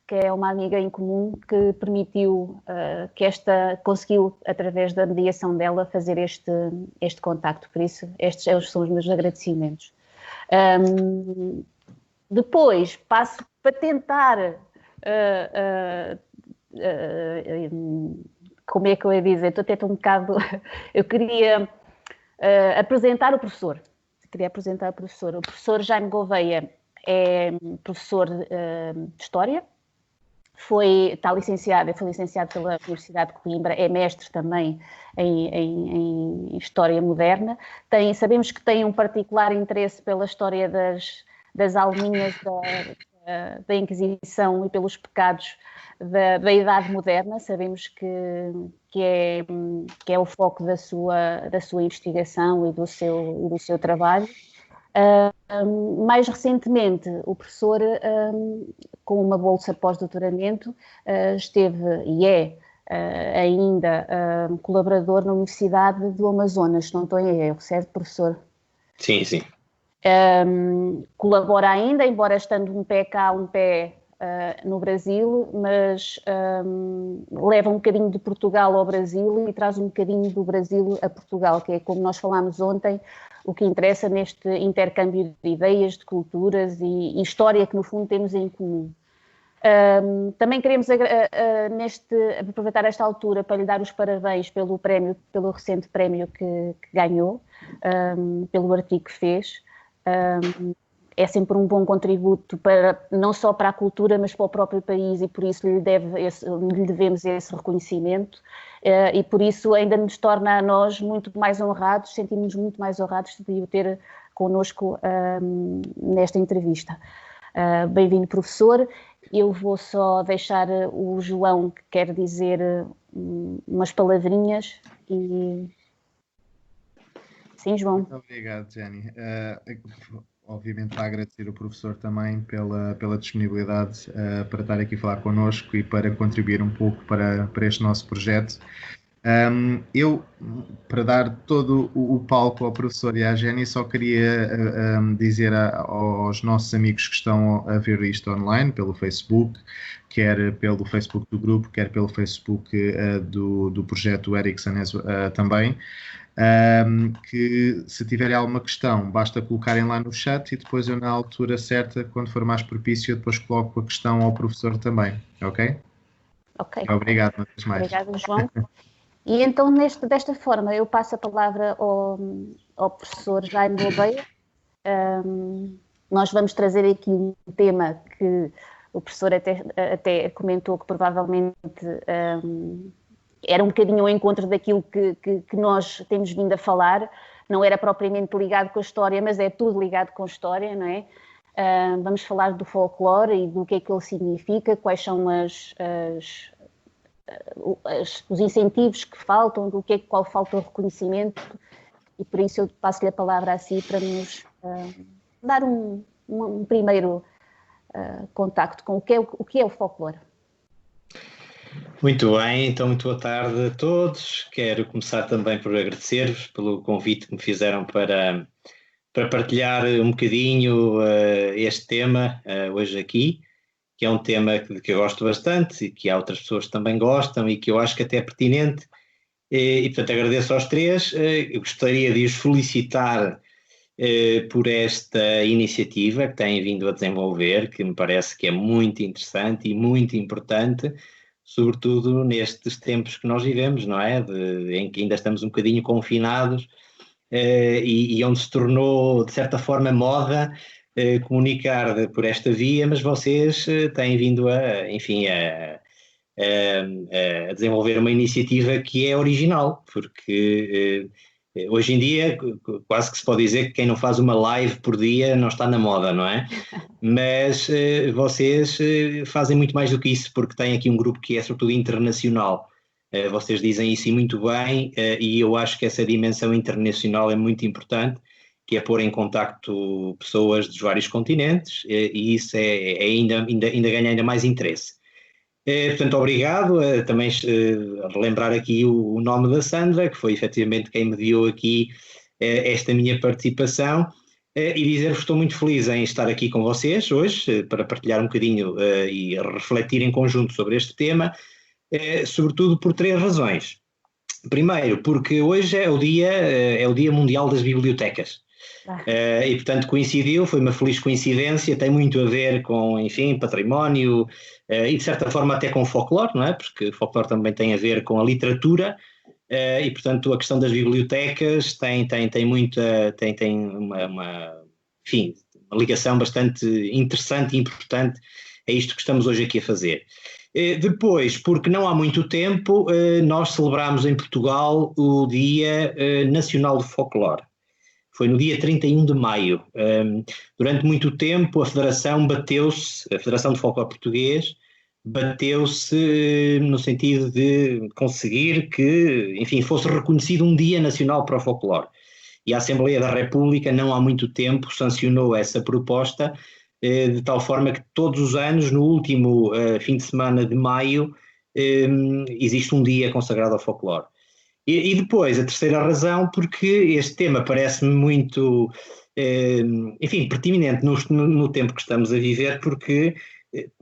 que é uma amiga em comum que permitiu, conseguiu, através da mediação dela, fazer este contacto. Por isso, estes são os meus agradecimentos. Depois, passo para tentar, como é que eu ia dizer? Estou até um bocado... Eu queria apresentar o professor. O professor Jaime Gouveia é professor de História, foi licenciado pela Universidade de Coimbra, é mestre também em História Moderna. Sabemos que tem um particular interesse pela história das alminhas da Inquisição e pelos pecados da Idade Moderna. Sabemos que é o foco da sua investigação e do seu trabalho. Mais recentemente, o professor, com uma bolsa pós-doutoramento, esteve e é ainda colaborador na Universidade do Amazonas, se não estou em erro, certo, professor? Sim, sim. Colabora ainda, embora estando um pé cá, um pé no Brasil, mas leva um bocadinho de Portugal ao Brasil e traz um bocadinho do Brasil a Portugal, que é, como nós falámos ontem, o que interessa neste intercâmbio de ideias, de culturas e história que, no fundo, temos em comum. Também queremos aproveitar esta altura para lhe dar os parabéns pelo recente prémio que ganhou, pelo artigo que fez. É sempre um bom contributo não só para a cultura, mas para o próprio país, e por isso lhe devemos esse reconhecimento, e por isso ainda nos torna a nós muito mais honrados, sentimos-nos muito mais honrados de o ter connosco nesta entrevista. Bem-vindo, professor. Eu vou só deixar o João, que quer dizer umas palavrinhas. Sim, João. Muito obrigado, Jenny. Obviamente, para agradecer o professor também pela disponibilidade para estar aqui a falar connosco e para contribuir um pouco para este nosso projeto. Eu, para dar todo o palco ao professor e à Jenny, só queria dizer aos nossos amigos que estão a ver isto online, pelo Facebook, quer pelo Facebook do grupo, quer pelo Facebook do projeto Ericsson também, que se tiverem alguma questão, basta colocarem lá no chat e depois eu, na altura certa, quando for mais propício, depois coloco a questão ao professor também, ok? Ok. Obrigado, uma vez mais. Obrigado, João. E então, desta forma, eu passo a palavra ao professor Jaime Gouveia. Nós vamos trazer aqui um tema que o professor até comentou que provavelmente era um bocadinho ao encontro daquilo que nós temos vindo a falar. Não era propriamente ligado com a história, mas é tudo ligado com a história, não é? Vamos falar do folclore e do que é que ele significa, quais são os incentivos que faltam, qual falta o reconhecimento, e por isso eu passo-lhe a palavra a si para nos dar um primeiro contacto com o que é o folclore. Muito bem, então muito boa tarde a todos. Quero começar também por agradecer-vos pelo convite que me fizeram para partilhar um bocadinho este tema hoje aqui, que é um tema que eu gosto bastante e que há outras pessoas que também gostam e que eu acho que até é pertinente. E portanto, agradeço aos três. Eu gostaria de os felicitar por esta iniciativa que têm vindo a desenvolver, que me parece que é muito interessante e muito importante, sobretudo nestes tempos que nós vivemos, não é? Em que ainda estamos um bocadinho confinados e onde se tornou, de certa forma, moda comunicar por esta via, mas vocês têm vindo a desenvolver uma iniciativa que é original, porque hoje em dia quase que se pode dizer que quem não faz uma live por dia não está na moda, não é? Mas vocês fazem muito mais do que isso, porque têm aqui um grupo que é sobretudo internacional. Vocês dizem isso e muito bem, e eu acho que essa dimensão internacional é muito importante, que é pôr em contacto pessoas dos vários continentes, e isso ainda ganha ainda mais interesse. Portanto, obrigado. Também relembrar aqui o nome da Sandra, que foi efetivamente quem mediou aqui esta minha participação. e dizer-vos que estou muito feliz em estar aqui com vocês hoje para partilhar um bocadinho e refletir em conjunto sobre este tema, sobretudo por 3 razões. Primeiro, porque hoje é o Dia Mundial das Bibliotecas. E portanto coincidiu, foi uma feliz coincidência, tem muito a ver com, enfim, património e de certa forma até com folclore, não é? Porque folclore também tem a ver com a literatura e portanto a questão das bibliotecas tem enfim, uma ligação bastante interessante e importante a isto que estamos hoje aqui a fazer. Depois, porque não há muito tempo, nós celebramos em Portugal o Dia Nacional do Folclore. Foi no dia 31 de maio. Durante muito tempo a Federação de Folclore Português, bateu-se no sentido de conseguir que, enfim, fosse reconhecido um Dia Nacional para o Folclore. E a Assembleia da República, não há muito tempo, sancionou essa proposta, de tal forma que todos os anos, no último fim de semana de maio, existe um dia consagrado ao folclore. E depois, a terceira razão, porque este tema parece-me muito, enfim, pertinente no tempo que estamos a viver, porque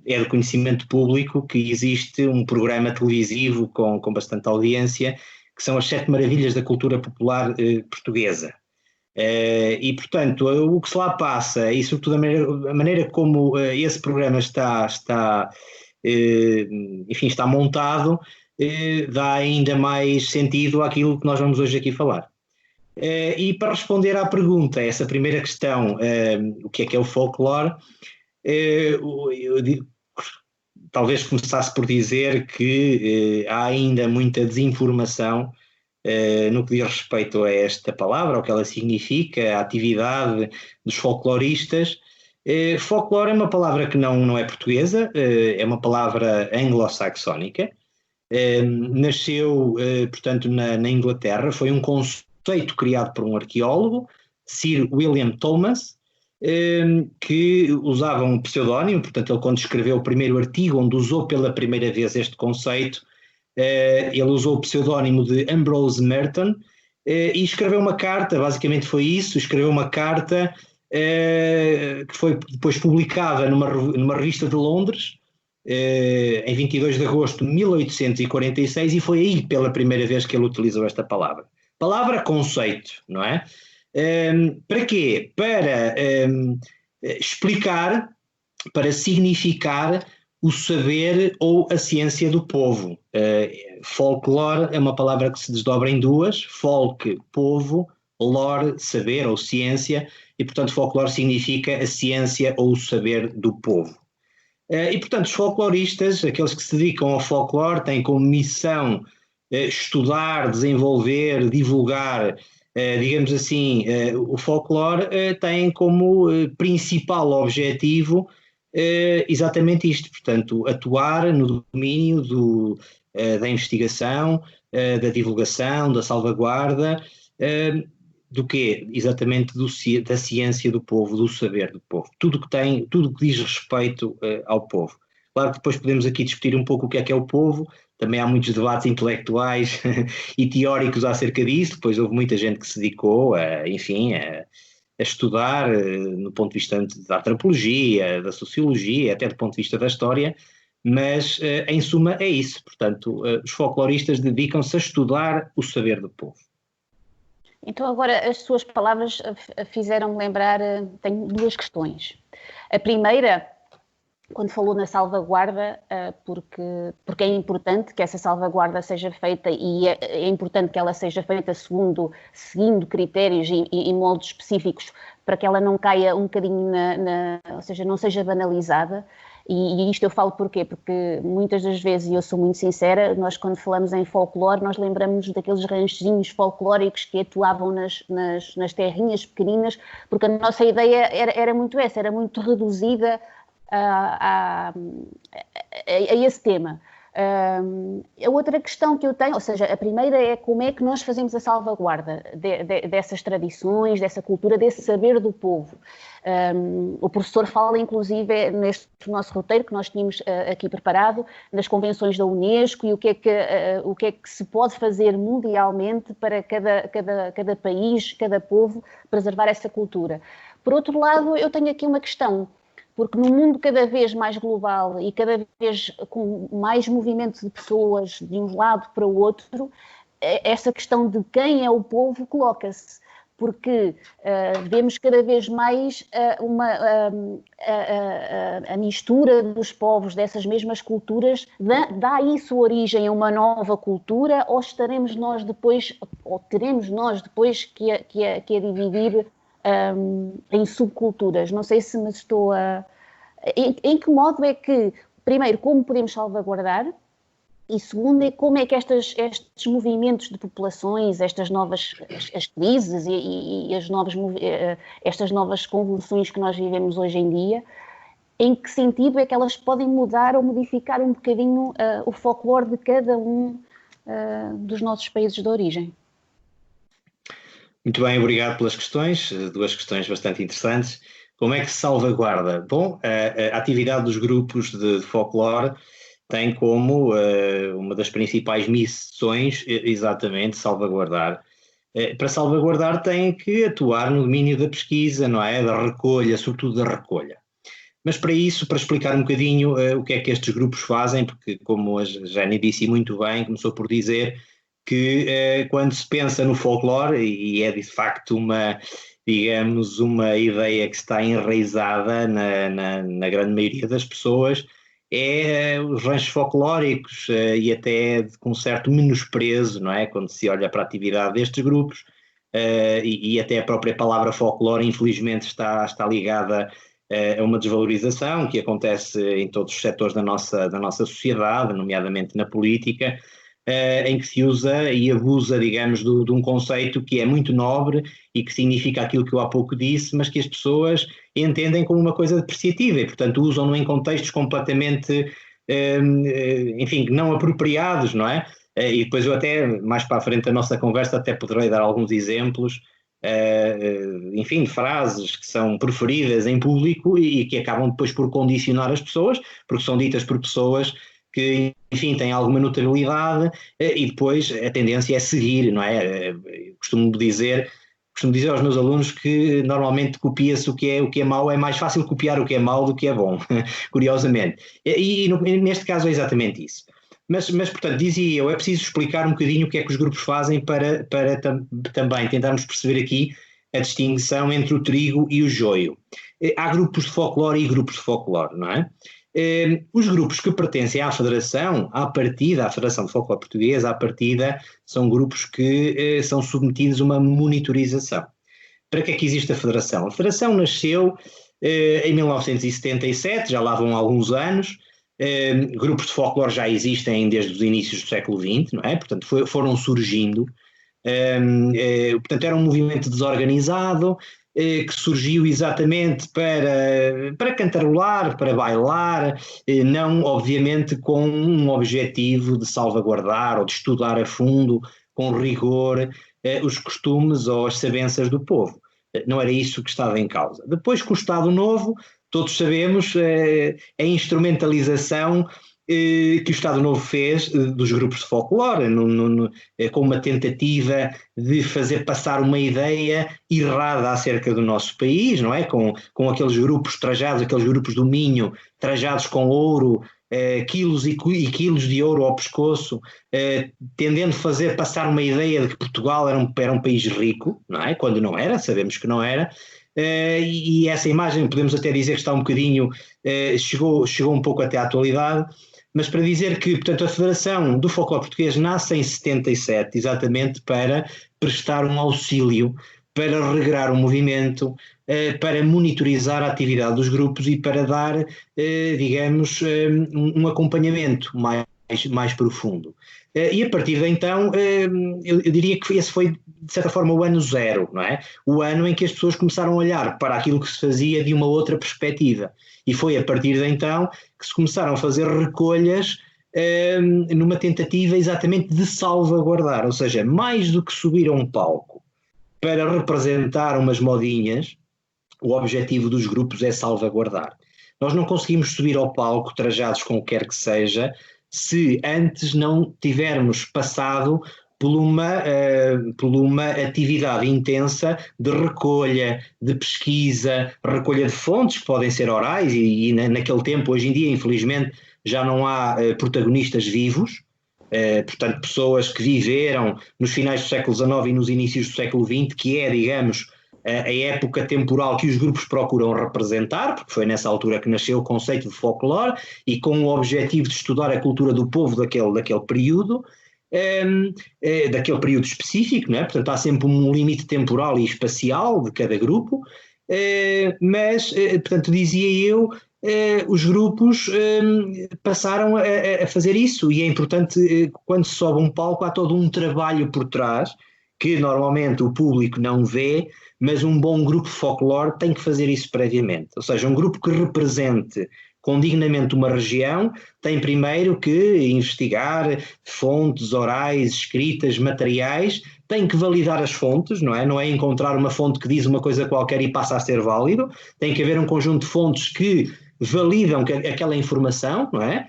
é de conhecimento público que existe um programa televisivo com bastante audiência, que são as 7 maravilhas da cultura popular portuguesa. E, portanto, o que se lá passa, e sobretudo a maneira como esse programa está montado, dá ainda mais sentido àquilo que nós vamos hoje aqui falar. E para responder à pergunta, essa primeira questão, o que é o folclore, talvez começasse por dizer que há ainda muita desinformação no que diz respeito a esta palavra, o que ela significa, a atividade dos folcloristas. Folclore é uma palavra que não é portuguesa, é uma palavra anglo-saxónica. Nasceu, portanto, na Inglaterra, foi um conceito criado por um arqueólogo, Sir William Thomas, que usava um pseudónimo. Portanto, ele, quando escreveu o primeiro artigo onde usou pela primeira vez este conceito, ele usou o pseudónimo de Ambrose Merton e escreveu uma carta, basicamente foi isso, escreveu uma carta que foi depois publicada numa revista de Londres, em 22 de agosto de 1846, e foi aí pela primeira vez que ele utilizou esta palavra. Palavra conceito, não é? Para quê? Para explicar, para significar o saber ou a ciência do povo. Folclore é uma palavra que se desdobra em duas: folk, povo, lore, saber ou ciência, e portanto folclore significa a ciência ou o saber do povo. E portanto os folcloristas, aqueles que se dedicam ao folclore, têm como missão estudar, desenvolver, divulgar, digamos assim, o folclore tem como principal objetivo exatamente isto, portanto, atuar no domínio da investigação, da divulgação, da salvaguarda, do quê? Exatamente da ciência do povo, do saber do povo, tudo que diz respeito ao povo. Claro que depois podemos aqui discutir um pouco o que é o povo, também há muitos debates intelectuais e teóricos acerca disso. Depois houve muita gente que se dedicou a estudar no ponto de vista da antropologia, da sociologia, até do ponto de vista da história, mas em suma é isso. Portanto, os folcloristas dedicam-se a estudar o saber do povo. Então agora as suas palavras fizeram-me lembrar, tenho 2 questões. A primeira, quando falou na salvaguarda, porque é importante que essa salvaguarda seja feita, e é importante que ela seja feita seguindo critérios e moldes específicos, para que ela não caia um bocadinho ou seja, não seja banalizada. E isto eu falo porquê? Porque muitas das vezes, e eu sou muito sincera, nós quando falamos em folclore, nós lembramos daqueles ranchinhos folclóricos que atuavam nas terrinhas pequeninas, porque a nossa ideia era muito essa, era muito reduzida a esse tema. A outra questão que eu tenho, ou seja, a primeira é como é que nós fazemos a salvaguarda dessas tradições, dessa cultura, desse saber do povo. O professor fala, inclusive, neste nosso roteiro que nós tínhamos aqui preparado, nas convenções da Unesco, e o que é que se pode fazer mundialmente para cada país, cada povo, preservar essa cultura. Por outro lado, eu tenho aqui uma questão, porque no mundo cada vez mais global e cada vez com mais movimento de pessoas de um lado para o outro, essa questão de quem é o povo coloca-se, porque vemos cada vez mais a mistura dos povos dessas mesmas culturas. Dá isso origem a uma nova cultura, ou teremos nós depois que a dividir em subculturas? Não sei se me estou a... Em que modo é que, primeiro, como podemos salvaguardar? E segundo, é como é que estes movimentos de populações, estas novas as crises e estas novas convulsões que nós vivemos hoje em dia, em que sentido é que elas podem mudar ou modificar um bocadinho o folclore de cada um dos nossos países de origem? Muito bem, obrigado pelas questões, duas questões bastante interessantes. Como é que se salvaguarda? Bom, a atividade dos grupos de folclore tem como uma das principais missões exatamente salvaguardar. Para salvaguardar tem que atuar no domínio da pesquisa, não é? Da recolha, sobretudo da recolha. Mas para isso, para explicar um bocadinho o que é que estes grupos fazem, porque como a Jane disse muito bem, começou por dizer que quando se pensa no folclore, e é de facto uma ideia que está enraizada na grande maioria das pessoas, os ranchos folclóricos e até com certo menosprezo, não é? Quando se olha para a atividade destes grupos e até a própria palavra folclore, infelizmente, está ligada a uma desvalorização que acontece em todos os setores da nossa sociedade, nomeadamente na política, em que se usa e abusa, digamos, de um conceito que é muito nobre e que significa aquilo que eu há pouco disse, mas que as pessoas entendem como uma coisa depreciativa e, portanto, usam-no em contextos completamente, enfim, não apropriados, não é? E depois eu até, mais para a frente da nossa conversa, até poderei dar alguns exemplos, enfim, de frases que são preferidas em público e que acabam depois por condicionar as pessoas, porque são ditas por pessoas que, enfim, têm alguma notabilidade e depois a tendência é seguir, não é? Costumo dizer aos meus alunos que normalmente copia-se o que é mau, é mais fácil copiar o que é mau do que é bom, curiosamente. E neste caso é exatamente isso. Mas, portanto, dizia eu, é preciso explicar um bocadinho o que é que os grupos fazem para também tentarmos perceber aqui a distinção entre o trigo e o joio. Há grupos de folclore e grupos de folclore, não é? Os grupos que pertencem à Federação, à Federação de Folclore Portuguesa, à partida, são grupos que são submetidos a uma monitorização. Para que é que existe a Federação? A Federação nasceu em 1977, já lá vão alguns anos. Grupos de folclore já existem desde os inícios do século XX, não é? Portanto, foram surgindo. Portanto, era um movimento desorganizado, que surgiu exatamente para cantarolar, para bailar, não obviamente com um objetivo de salvaguardar ou de estudar a fundo, com rigor, os costumes ou as sabenças do povo. Não era isso que estava em causa. Depois, com o Estado Novo, todos sabemos a instrumentalização que o Estado Novo fez dos grupos de folclore, com uma tentativa de fazer passar uma ideia errada acerca do nosso país, não é? Com aqueles grupos trajados, aqueles grupos do Minho, trajados com ouro, quilos e quilos de ouro ao pescoço, tendendo a fazer passar uma ideia de que Portugal era um país rico, não é? Quando não era, sabemos que não era. E essa imagem podemos até dizer que está um bocadinho, chegou um pouco até à atualidade, mas para dizer que, portanto, a Federação do Folclore Português nasce em 77, exatamente para prestar um auxílio, para regrar o movimento, para monitorizar a atividade dos grupos e para dar, digamos, um acompanhamento mais profundo. E a partir de então, eu diria que esse foi, de certa forma, o ano zero, não é? O ano em que as pessoas começaram a olhar para aquilo que se fazia de uma outra perspectiva. E foi a partir de então que se começaram a fazer recolhas numa tentativa exatamente de salvaguardar, ou seja, mais do que subir a um palco para representar umas modinhas, o objetivo dos grupos é salvaguardar. Nós não conseguimos subir ao palco trajados com o que quer que seja, se antes não tivermos passado por uma atividade intensa de recolha, de pesquisa, recolha de fontes que podem ser orais e naquele tempo, hoje em dia, infelizmente, já não há protagonistas vivos, portanto, pessoas que viveram nos finais do século XIX e nos inícios do século XX, que é, digamos, a época temporal que os grupos procuram representar, porque foi nessa altura que nasceu o conceito de folclore e com o objetivo de estudar a cultura do povo daquele período, daquele período específico, não é? Portanto há sempre um limite temporal e espacial de cada grupo, mas, portanto, dizia eu, os grupos passaram a fazer isso, e é importante, quando se sobe um palco, há todo um trabalho por trás, que normalmente o público não vê, mas um bom grupo folclore tem que fazer isso previamente. Ou seja, um grupo que represente condignamente uma região tem primeiro que investigar fontes orais, escritas, materiais, tem que validar as fontes, não é? Não é encontrar uma fonte que diz uma coisa qualquer e passa a ser válido, tem que haver um conjunto de fontes que validam aquela informação, não é?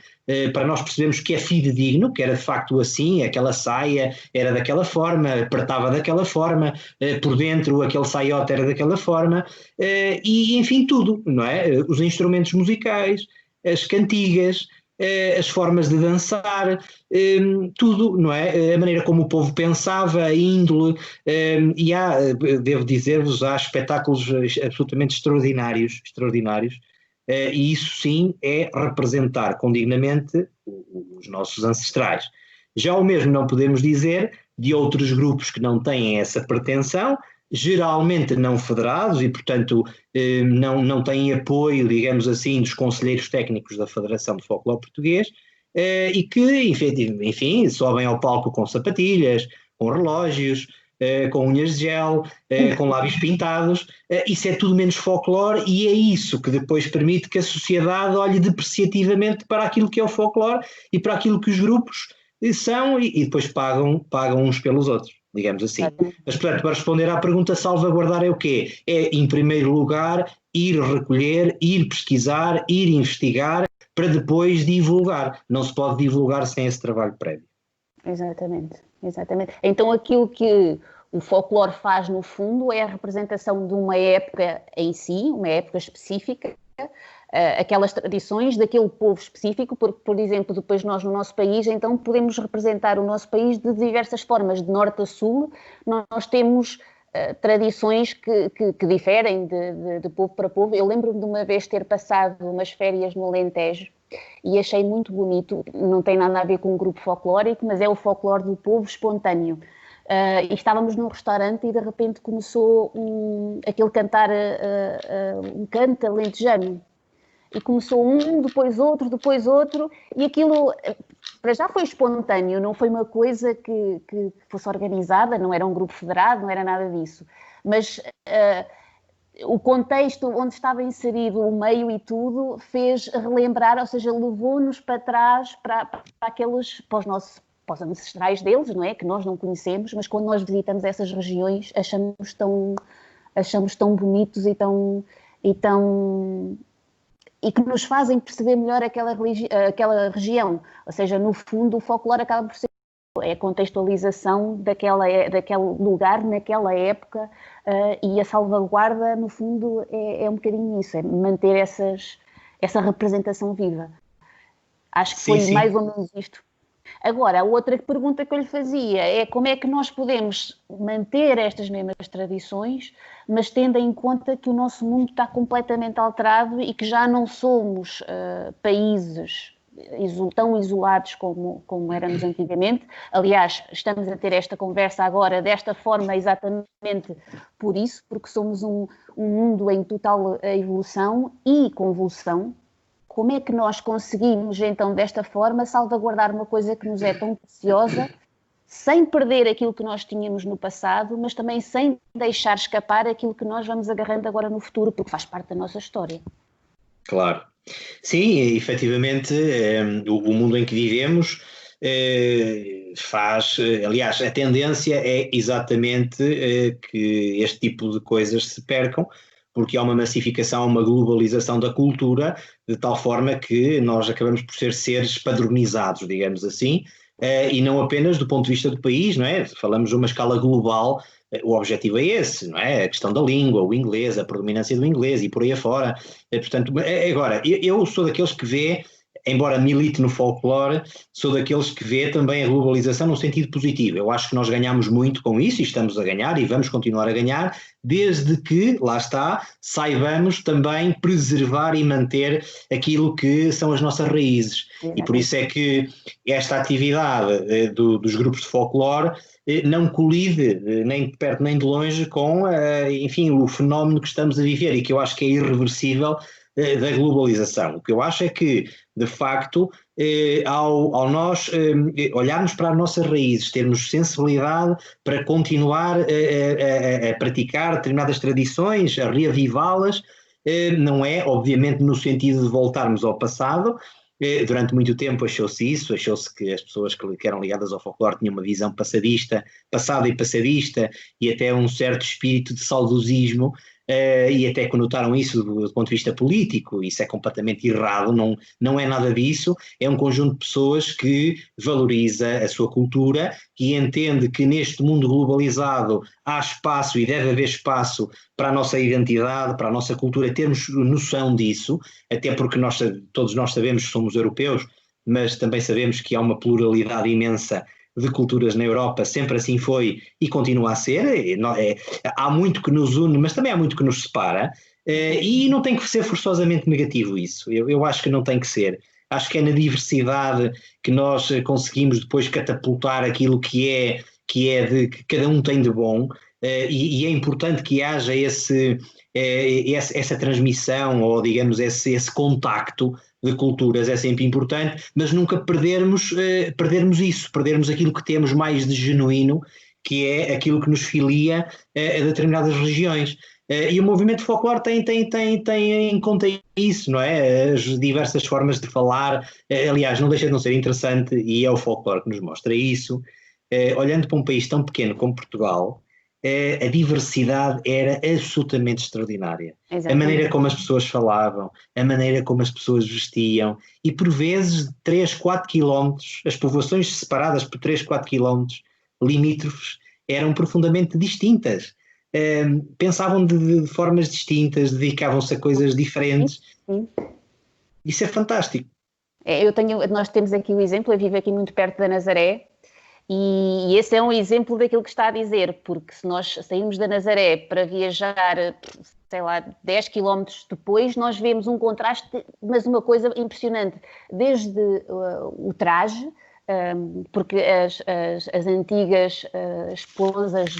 Para nós percebermos que é fidedigno, que era de facto assim, aquela saia era daquela forma, apertava daquela forma, por dentro aquele saiote era daquela forma, e enfim tudo, não é? Os instrumentos musicais, as cantigas, as formas de dançar, tudo, não é? A maneira como o povo pensava, a índole, e devo dizer-vos, há espetáculos absolutamente extraordinários, e isso sim é representar condignamente os nossos ancestrais. Já o mesmo não podemos dizer de outros grupos que não têm essa pretensão, geralmente não federados e, portanto, não têm apoio, digamos assim, dos conselheiros técnicos da Federação de Folclore Português, e que, enfim, sobem ao palco com sapatilhas, com relógios, com unhas de gel, com lábios pintados, isso é tudo menos folclore, e é isso que depois permite que a sociedade olhe depreciativamente para aquilo que é o folclore e para aquilo que os grupos são, e depois pagam uns pelos outros, digamos assim. Mas, portanto, para responder à pergunta, salvaguardar é o quê? É, em primeiro lugar, ir recolher, ir pesquisar, ir investigar, para depois divulgar. Não se pode divulgar sem esse trabalho prévio. Exatamente. Então aquilo que o folclore faz no fundo é a representação de uma época em si, uma época específica, aquelas tradições daquele povo específico, porque, por exemplo, depois nós no nosso país, então podemos representar o nosso país de diversas formas, de norte a sul, nós temos tradições que diferem de povo para povo. Eu lembro-me de uma vez ter passado umas férias no Alentejo, e achei muito bonito, não tem nada a ver com um grupo folclórico, mas é o folclore do povo espontâneo. E estávamos num restaurante e de repente começou aquele cantar, um canto alentejano. E começou um, depois outro, e aquilo para já foi espontâneo, não foi uma coisa que fosse organizada, não era um grupo federado, não era nada disso. Mas o contexto onde estava inserido o meio e tudo fez relembrar, ou seja, levou-nos para trás para os ancestrais deles, não é? Que nós não conhecemos, mas quando nós visitamos essas regiões achamos tão bonitos e que nos fazem perceber melhor aquela região. Ou seja, no fundo o folclore acaba por ser a contextualização daquele lugar naquela época, e a salvaguarda, no fundo, é um bocadinho isso, é manter essa representação viva. Acho que foi mais ou menos isto. Agora, a outra pergunta que eu lhe fazia é como é que nós podemos manter estas mesmas tradições, mas tendo em conta que o nosso mundo está completamente alterado e que já não somos países tão isolados como éramos antigamente. Aliás, estamos a ter esta conversa agora desta forma exatamente por isso, porque somos um mundo em total evolução e convulsão. Como é que nós conseguimos, então, desta forma, salvaguardar uma coisa que nos é tão preciosa, sem perder aquilo que nós tínhamos no passado, mas também sem deixar escapar aquilo que nós vamos agarrando agora no futuro, porque faz parte da nossa história? Claro. Sim, efetivamente, o mundo em que vivemos aliás, a tendência é exatamente que este tipo de coisas se percam, porque há uma massificação, uma globalização da cultura, de tal forma que nós acabamos por ser seres padronizados, digamos assim, e não apenas do ponto de vista do país, não é? Falamos de uma escala global, o objetivo é esse, não é? A questão da língua, o inglês, a predominância do inglês e por aí afora. Portanto, agora, eu sou daqueles que vê, embora milite no folclore, sou daqueles que vê também a globalização num sentido positivo. Eu acho que nós ganhamos muito com isso e estamos a ganhar e vamos continuar a ganhar, desde que, lá está, saibamos também preservar e manter aquilo que são as nossas raízes. E por isso é que esta atividade dos grupos de folclore não colide nem de perto nem de longe com, enfim, o fenómeno que estamos a viver e que eu acho que é irreversível da globalização. O que eu acho é que, de facto, ao nós olharmos para as nossas raízes, termos sensibilidade para continuar a praticar determinadas tradições, a reavivá-las, não é, obviamente, no sentido de voltarmos ao passado. Durante muito tempo achou-se isso, achou-se que as pessoas que eram ligadas ao folclore tinham uma visão passada e passadista, e até um certo espírito de saudosismo, e até conotaram isso do ponto de vista político. Isso é completamente errado, não é nada disso. É um conjunto de pessoas que valoriza a sua cultura, que entende que neste mundo globalizado há espaço e deve haver espaço para a nossa identidade, para a nossa cultura, termos noção disso, até porque todos nós sabemos que somos europeus, mas também sabemos que há uma pluralidade imensa de culturas na Europa, sempre assim foi e continua a ser. Há muito que nos une, mas também há muito que nos separa, e não tem que ser forçosamente negativo isso. Eu acho que não tem que ser. Acho que é na diversidade que nós conseguimos depois catapultar aquilo que é de que cada um tem de bom, e é importante que haja essa transmissão, ou digamos esse contacto de culturas, é sempre importante, mas nunca perdermos aquilo que temos mais de genuíno, que é aquilo que nos filia a determinadas regiões. E o movimento folclore tem em conta isso, não é? As diversas formas de falar, aliás, não deixa de não ser interessante, e é o folclore que nos mostra isso. Olhando para um país tão pequeno como Portugal, a diversidade era absolutamente extraordinária. Exatamente. A maneira como as pessoas falavam, a maneira como as pessoas vestiam, e por vezes 3, 4 quilómetros, as povoações separadas por 3, 4 quilómetros limítrofes eram profundamente distintas. Pensavam de formas distintas, dedicavam-se a coisas diferentes. Sim. Isso é fantástico. Nós temos aqui o exemplo, eu vivo aqui muito perto da Nazaré, e esse é um exemplo daquilo que está a dizer, porque se nós sairmos da Nazaré para viajar, sei lá, 10 quilómetros depois, nós vemos um contraste, mas uma coisa impressionante, desde o traje, porque as antigas esposas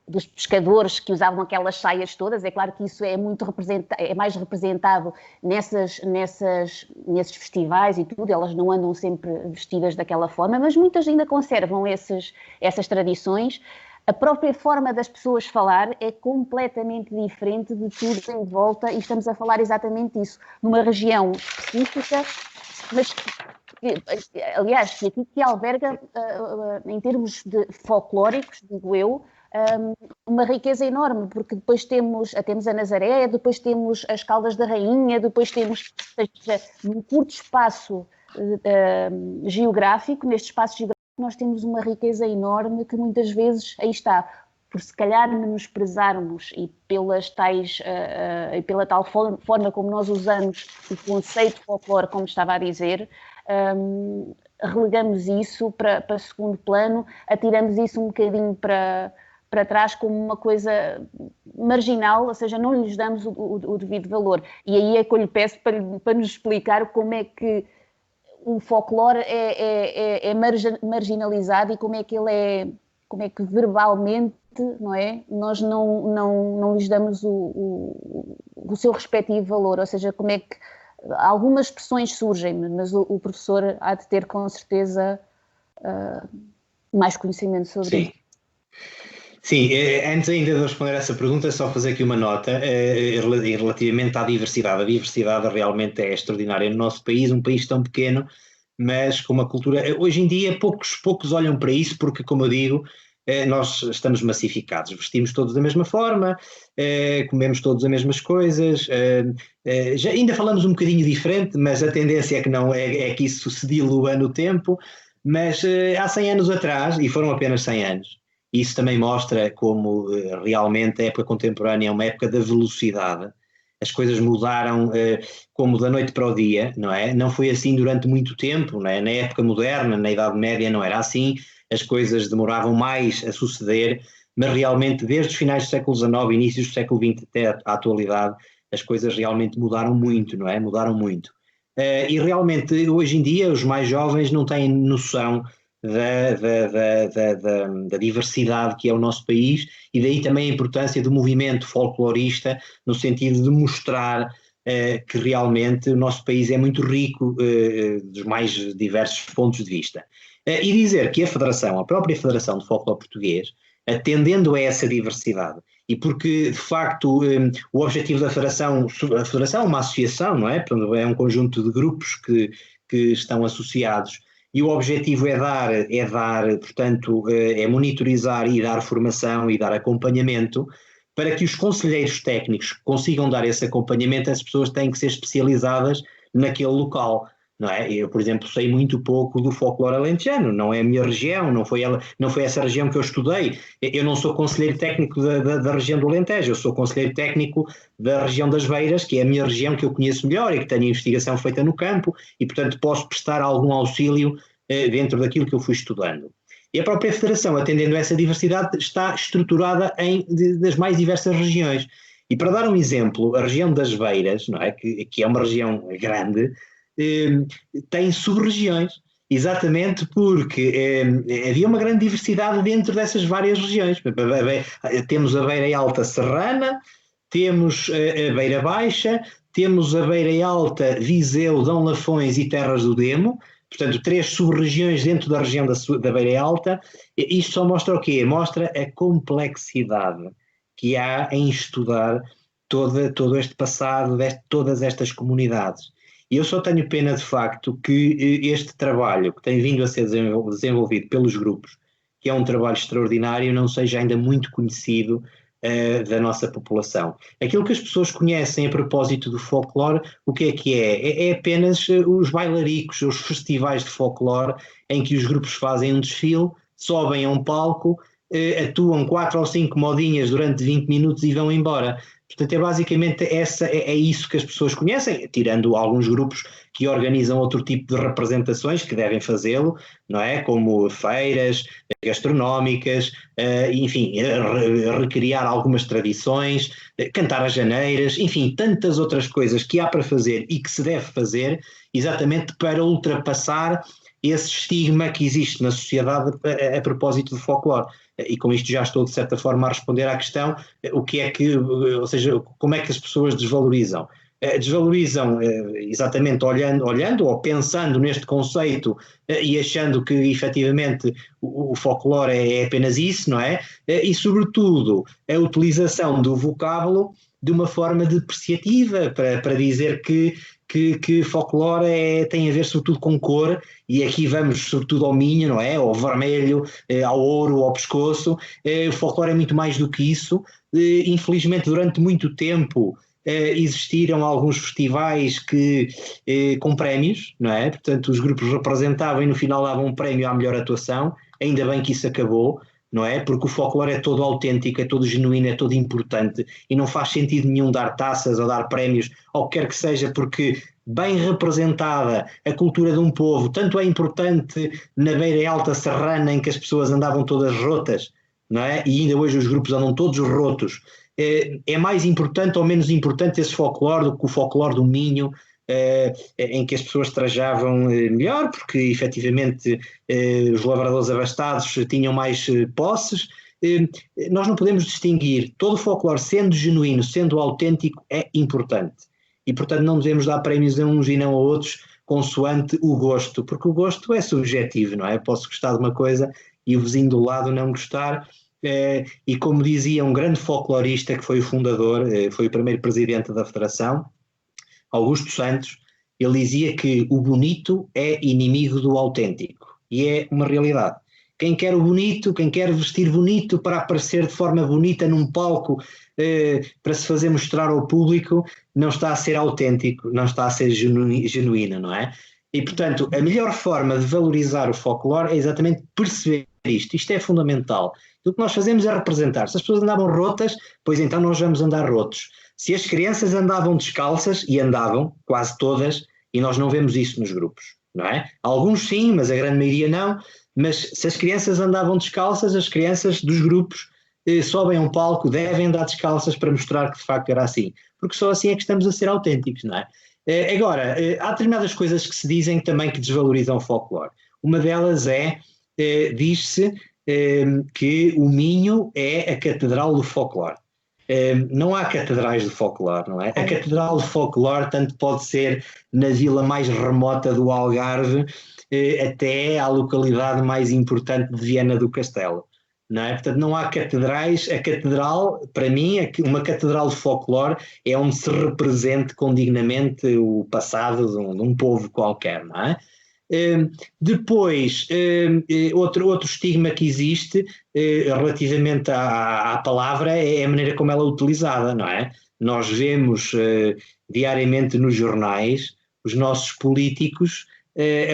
dos pescadores que usavam aquelas saias todas, é claro que isso é mais representado nesses festivais e tudo, elas não andam sempre vestidas daquela forma, mas muitas ainda conservam essas tradições. A própria forma das pessoas falar é completamente diferente de tudo em volta, e estamos a falar exatamente isso, numa região específica, mas aliás, que alberga, em termos folclóricos, digo eu, uma riqueza enorme, porque depois temos a Nazaré, depois temos as Caldas da Rainha, depois temos, num curto espaço geográfico, neste espaço geográfico nós temos uma riqueza enorme que muitas vezes, aí está, por se calhar menosprezarmos e pela tal forma como nós usamos o conceito de folclore, como estava a dizer, relegamos isso para segundo plano, atiramos isso um bocadinho para trás como uma coisa marginal, ou seja, não lhes damos o devido valor. E aí é que eu lhe peço para nos explicar como é que o folclore é marginalizado e como é que verbalmente, não é? Nós não lhes damos o seu respectivo valor, ou seja, como é que algumas expressões surgem, mas o professor há de ter com certeza mais conhecimento sobre isso. Sim, antes ainda de responder a essa pergunta, só fazer aqui uma nota relativamente à diversidade. A diversidade realmente é extraordinária no nosso país, um país tão pequeno, mas com uma cultura... Hoje em dia poucos olham para isso porque, como eu digo, nós estamos massificados, vestimos todos da mesma forma, comemos todos as mesmas coisas, ainda falamos um bocadinho diferente, mas a tendência é que não, é que isso se dilua no tempo. Mas há 100 anos atrás, e foram apenas 100 anos, isso também mostra como realmente a época contemporânea é uma época da velocidade. As coisas mudaram como da noite para o dia, não é? Não foi assim durante muito tempo, não é? Na época moderna, na Idade Média não era assim, as coisas demoravam mais a suceder, mas realmente desde os finais do século XIX, inícios do século XX até à atualidade, as coisas realmente mudaram muito, não é? Mudaram muito. E realmente hoje em dia os mais jovens não têm noção da diversidade que é o nosso país, e daí também a importância do movimento folclorista, no sentido de mostrar que realmente o nosso país é muito rico dos mais diversos pontos de vista. E dizer que a própria Federação de Folclore Português, atendendo a essa diversidade, e porque de facto o objetivo da Federação, a Federação é uma associação, não é? Portanto, é um conjunto de grupos que estão associados, e o objetivo é dar, portanto, é monitorizar e dar formação e dar acompanhamento para que os conselheiros técnicos consigam dar esse acompanhamento. As pessoas têm que ser especializadas naquele local, não é? Eu, por exemplo, sei muito pouco do folclore alentejano, não é a minha região, não foi essa região que eu estudei. Eu não sou conselheiro técnico da região do Alentejo, eu sou conselheiro técnico da região das Beiras, que é a minha região que eu conheço melhor e que tenho investigação feita no campo, e portanto posso prestar algum auxílio dentro daquilo que eu fui estudando. E a própria Federação, atendendo a essa diversidade, está estruturada das mais diversas regiões. E para dar um exemplo, a região das Beiras, não é? que é uma região grande, tem sub-regiões, exatamente porque havia uma grande diversidade dentro dessas várias regiões. Temos a Beira Alta Serrana, temos a Beira Baixa, temos a Beira Alta, Viseu, Dão Lafões e Terras do Demo. Portanto, 3 sub-regiões dentro da região da Beira Alta. Isto só mostra o quê? Mostra a complexidade que há em estudar todo este passado, todas estas comunidades. E eu só tenho pena, de facto, que este trabalho que tem vindo a ser desenvolvido pelos grupos, que é um trabalho extraordinário, não seja ainda muito conhecido da nossa população. Aquilo que as pessoas conhecem a propósito do folclore, o que é? É apenas os bailaricos, os festivais de folclore, em que os grupos fazem um desfile, sobem a um palco, atuam 4 ou 5 modinhas durante 20 minutos e vão embora. Portanto, é basicamente isso que as pessoas conhecem, tirando alguns grupos que organizam outro tipo de representações, que devem fazê-lo, não é? Como feiras gastronómicas, enfim, recriar algumas tradições, cantar as janeiras, enfim, tantas outras coisas que há para fazer e que se deve fazer, exatamente para ultrapassar esse estigma que existe na sociedade a propósito do folclore. E com isto já estou, de certa forma, a responder à questão, ou seja, como é que as pessoas desvalorizam? Desvalorizam exatamente olhando ou pensando neste conceito e achando que efetivamente o folclore é apenas isso, não é? E sobretudo a utilização do vocábulo de uma forma depreciativa para dizer que folclore tem a ver sobretudo com cor, e aqui vamos sobretudo ao minho, não é? Ao vermelho, ao ouro, ao pescoço. O folclore é muito mais do que isso. Infelizmente, durante muito tempo existiram alguns festivais com prémios, não é? Portanto, os grupos representavam e no final davam um prémio à melhor atuação. Ainda bem que isso acabou, não é? Porque o folclore é todo autêntico, é todo genuíno, é todo importante, e não faz sentido nenhum dar taças ou dar prémios, ou o que quer que seja, porque bem representada a cultura de um povo, tanto é importante na Beira Alta Serrana, em que as pessoas andavam todas rotas, não é? E ainda hoje os grupos andam todos rotos. É mais importante ou menos importante esse folclore do que o folclore do Minho, em que as pessoas trajavam melhor, porque efetivamente os lavradores abastados tinham mais posses. Nós não podemos distinguir. Todo o folclore, sendo genuíno, sendo autêntico, é importante. E, portanto, não devemos dar prémios a uns e não a outros consoante o gosto, porque o gosto é subjetivo, não é? Eu posso gostar de uma coisa e o vizinho do lado não gostar. E como dizia um grande folclorista que foi o fundador, foi o primeiro presidente da Federação, Augusto Santos, ele dizia que o bonito é inimigo do autêntico, e é uma realidade. Quem quer o bonito, quem quer vestir bonito para aparecer de forma bonita num palco, para se fazer mostrar ao público, não está a ser autêntico, não está a ser genuíno, não é? E, portanto, a melhor forma de valorizar o folclore é exatamente perceber isto. Isto é fundamental. O que nós fazemos é representar. Se as pessoas andavam rotas, pois então nós vamos andar rotos. Se as crianças andavam descalças, e andavam, quase todas, e nós não vemos isso nos grupos, não é? Alguns sim, mas a grande maioria não. Mas se as crianças andavam descalças, as crianças dos grupos sobem a um palco, devem andar descalças para mostrar que de facto era assim. Porque só assim é que estamos a ser autênticos, não é? Agora, há determinadas coisas que se dizem também que desvalorizam o folclore. Uma delas diz-se que o Minho é a catedral do folclore. Não há catedrais de folclore, não é? A catedral de folclore tanto pode ser na vila mais remota do Algarve até à localidade mais importante de Viana do Castelo. Não é? Portanto, não há catedrais. A catedral, para mim, uma catedral de folclore é onde se represente condignamente o passado de um povo qualquer, não é? Depois, outro estigma que existe relativamente à palavra é a maneira como ela é utilizada, não é? Nós vemos diariamente nos jornais os nossos políticos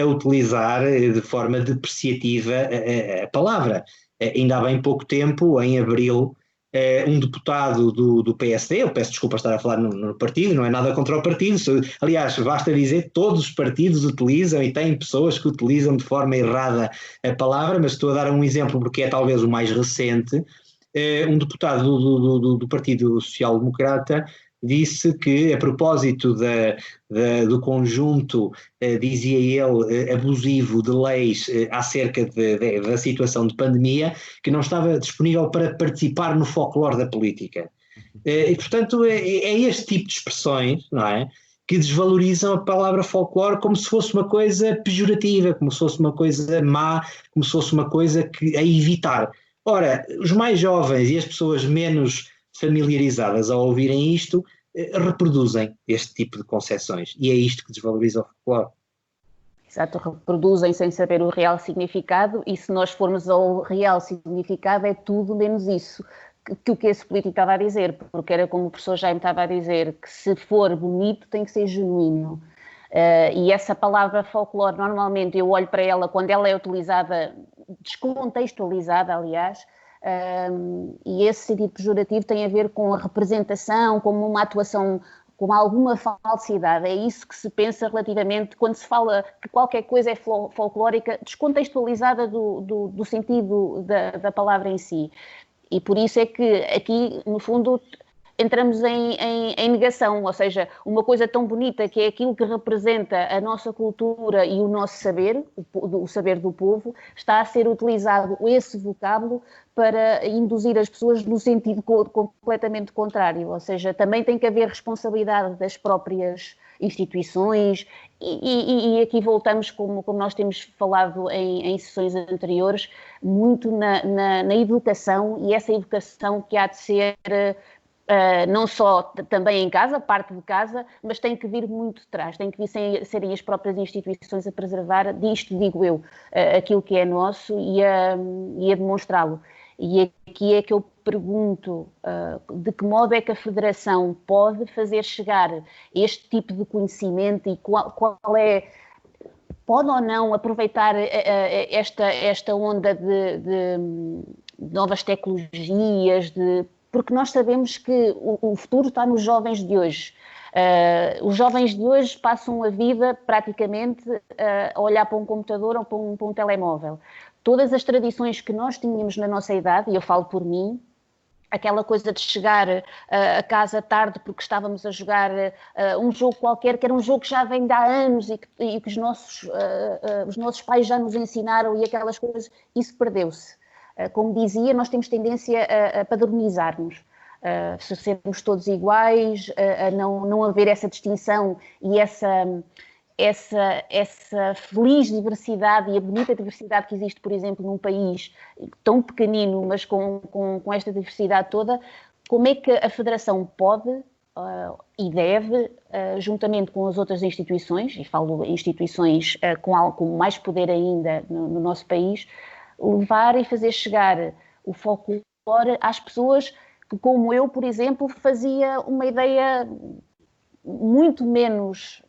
a utilizar de forma depreciativa a palavra. Ainda há bem pouco tempo, em abril, um deputado do PSD, eu peço desculpa estar a falar no partido, não é nada contra o partido, aliás, basta dizer que todos os partidos utilizam e têm pessoas que utilizam de forma errada a palavra, mas estou a dar um exemplo porque é talvez o mais recente. Um deputado do Partido Social Democrata disse que, a propósito do conjunto, dizia ele, abusivo de leis acerca da situação de pandemia, que não estava disponível para participar no folclore da política. E, portanto, é este tipo de expressões, não é, que desvalorizam a palavra folclore como se fosse uma coisa pejorativa, como se fosse uma coisa má, como se fosse uma coisa a evitar. Ora, os mais jovens e as pessoas menos familiarizadas ao ouvirem isto reproduzem este tipo de concepções e é isto que desvaloriza o folclore. Exato, reproduzem sem saber o real significado e se nós formos ao real significado é tudo menos isso que o que esse político estava a dizer, porque era como o professor Jaime estava a dizer, que se for bonito tem que ser genuíno. E essa palavra folclore, normalmente eu olho para ela quando ela é utilizada, descontextualizada, aliás, e esse sentido pejorativo tem a ver com a representação, como uma atuação, com alguma falsidade. É isso que se pensa relativamente quando se fala que qualquer coisa é folclórica, descontextualizada do sentido da palavra em si. E por isso é que aqui, no fundo, entramos em negação, ou seja, uma coisa tão bonita que é aquilo que representa a nossa cultura e o nosso saber, o saber do povo, está a ser utilizado esse vocábulo para induzir as pessoas no sentido completamente contrário, ou seja, também tem que haver responsabilidade das próprias instituições e aqui voltamos, como nós temos falado em sessões anteriores, muito na educação e essa educação que há de ser... não só também em casa, parte de casa, mas tem que vir muito de trás, tem que vir serem as próprias instituições a preservar disto, digo eu, aquilo que é nosso e a demonstrá-lo. E aqui é que eu pergunto de que modo é que a Federação pode fazer chegar este tipo de conhecimento e qual é... Pode ou não aproveitar esta onda de novas tecnologias, porque nós sabemos que o futuro está nos jovens de hoje. Os jovens de hoje passam a vida praticamente a olhar para um computador ou para um telemóvel. Todas as tradições que nós tínhamos na nossa idade, e eu falo por mim, aquela coisa de chegar a casa tarde porque estávamos a jogar um jogo qualquer, que era um jogo que já vem de há anos e que os nossos pais já nos ensinaram e aquelas coisas, isso perdeu-se. Como dizia, nós temos tendência a padronizar-nos, a sermos todos iguais, a não haver essa distinção e essa feliz diversidade e a bonita diversidade que existe, por exemplo, num país tão pequenino, mas com esta diversidade toda. Como é que a Federação pode e deve, juntamente com as outras instituições, e falo instituições com mais poder ainda no nosso país, levar e fazer chegar o folclore às pessoas que, como eu, por exemplo, fazia uma ideia muito menos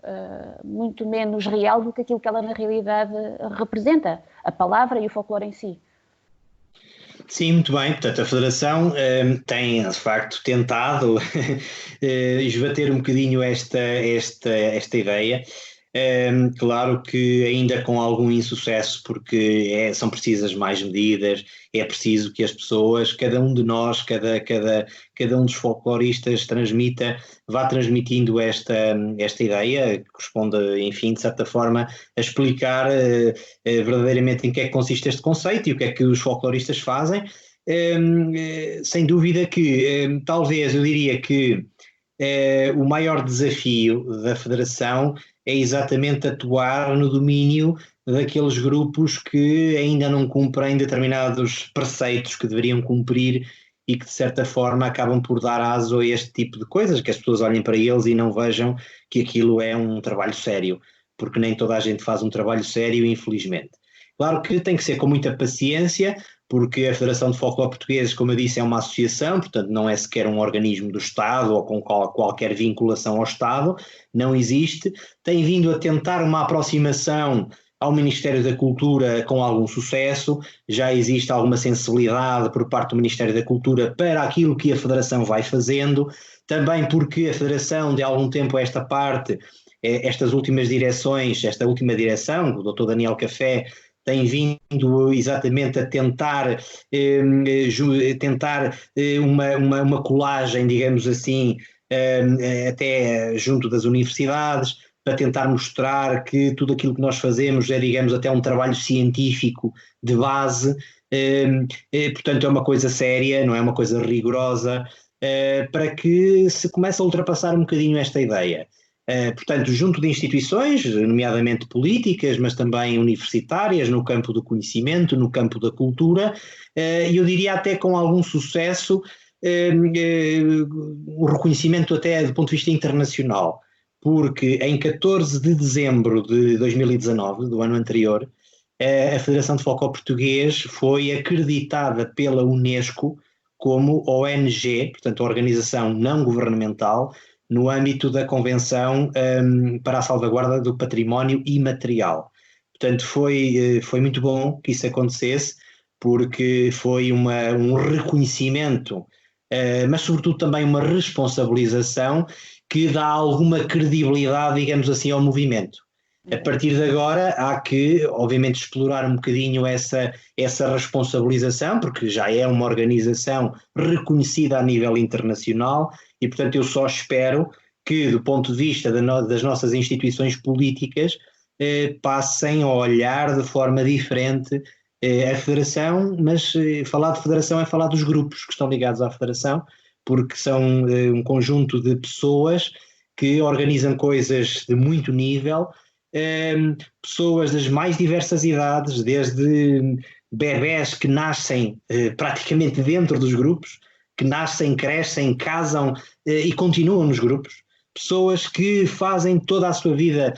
real do que aquilo que ela na realidade representa, a palavra e o folclore em si. Sim, muito bem. Portanto, a Federação tem, de facto, tentado esbater um bocadinho esta ideia. Claro que ainda com algum insucesso, porque são precisas mais medidas, é preciso que as pessoas, cada um de nós, cada um dos folcloristas vá transmitindo esta ideia, que corresponde, enfim, de certa forma, a explicar verdadeiramente em que é que consiste este conceito e o que é que os folcloristas fazem. Sem dúvida que, talvez, eu diria que o maior desafio da Federação é exatamente atuar no domínio daqueles grupos que ainda não cumprem determinados preceitos que deveriam cumprir e que de certa forma acabam por dar aso a este tipo de coisas, que as pessoas olhem para eles e não vejam que aquilo é um trabalho sério, porque nem toda a gente faz um trabalho sério, infelizmente. Claro que tem que ser com muita paciência, porque a Federação de Folclore Português, como eu disse, é uma associação, portanto não é sequer um organismo do Estado ou com qualquer vinculação ao Estado, não existe. Tem vindo a tentar uma aproximação ao Ministério da Cultura com algum sucesso, já existe alguma sensibilidade por parte do Ministério da Cultura para aquilo que a Federação vai fazendo, também porque a Federação, de algum tempo a esta parte, estas últimas direções, esta última direção, o Dr. Daniel Café, tem vindo exatamente a tentar uma colagem, digamos assim, até junto das universidades, para tentar mostrar que tudo aquilo que nós fazemos é, digamos, até um trabalho científico de base, portanto é uma coisa séria, não é uma coisa rigorosa, para que se comece a ultrapassar um bocadinho esta ideia. Portanto, junto de instituições, nomeadamente políticas, mas também universitárias, no campo do conhecimento, no campo da cultura, e eu diria até com algum sucesso, o reconhecimento até do ponto de vista internacional, porque em 14 de dezembro de 2019, do ano anterior, a Federação de Folclore Português foi acreditada pela Unesco como ONG, portanto, organização não governamental, no âmbito da Convenção para a Salvaguarda do Património Imaterial. Portanto, foi muito bom que isso acontecesse, porque foi um reconhecimento, mas sobretudo também uma responsabilização que dá alguma credibilidade, digamos assim, ao movimento. A partir de agora há que, obviamente, explorar um bocadinho essa responsabilização, porque já é uma organização reconhecida a nível internacional e, portanto, eu só espero que, do ponto de vista das nossas instituições políticas, passem a olhar de forma diferente a Federação, mas falar de Federação é falar dos grupos que estão ligados à Federação, porque são um conjunto de pessoas que organizam coisas de muito nível, pessoas das mais diversas idades, desde bebés que nascem praticamente dentro dos grupos, que nascem, crescem, casam e continuam nos grupos, pessoas que fazem toda a sua vida,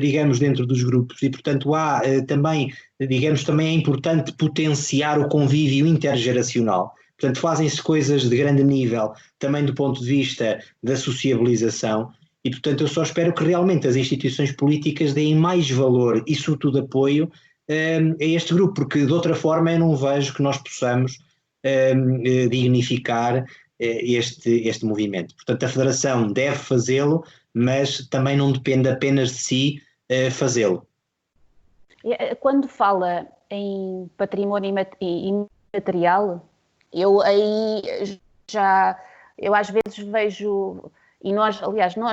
digamos, dentro dos grupos, e portanto há também, digamos, também é importante potenciar o convívio intergeracional. Portanto, fazem-se coisas de grande nível, também do ponto de vista da sociabilização, e portanto eu só espero que realmente as instituições políticas deem mais valor e sobretudo apoio a este grupo, porque de outra forma eu não vejo que nós possamos dignificar este movimento. Portanto, a Federação deve fazê-lo, mas também não depende apenas de si fazê-lo. Quando fala em património imaterial, eu às vezes vejo, e nós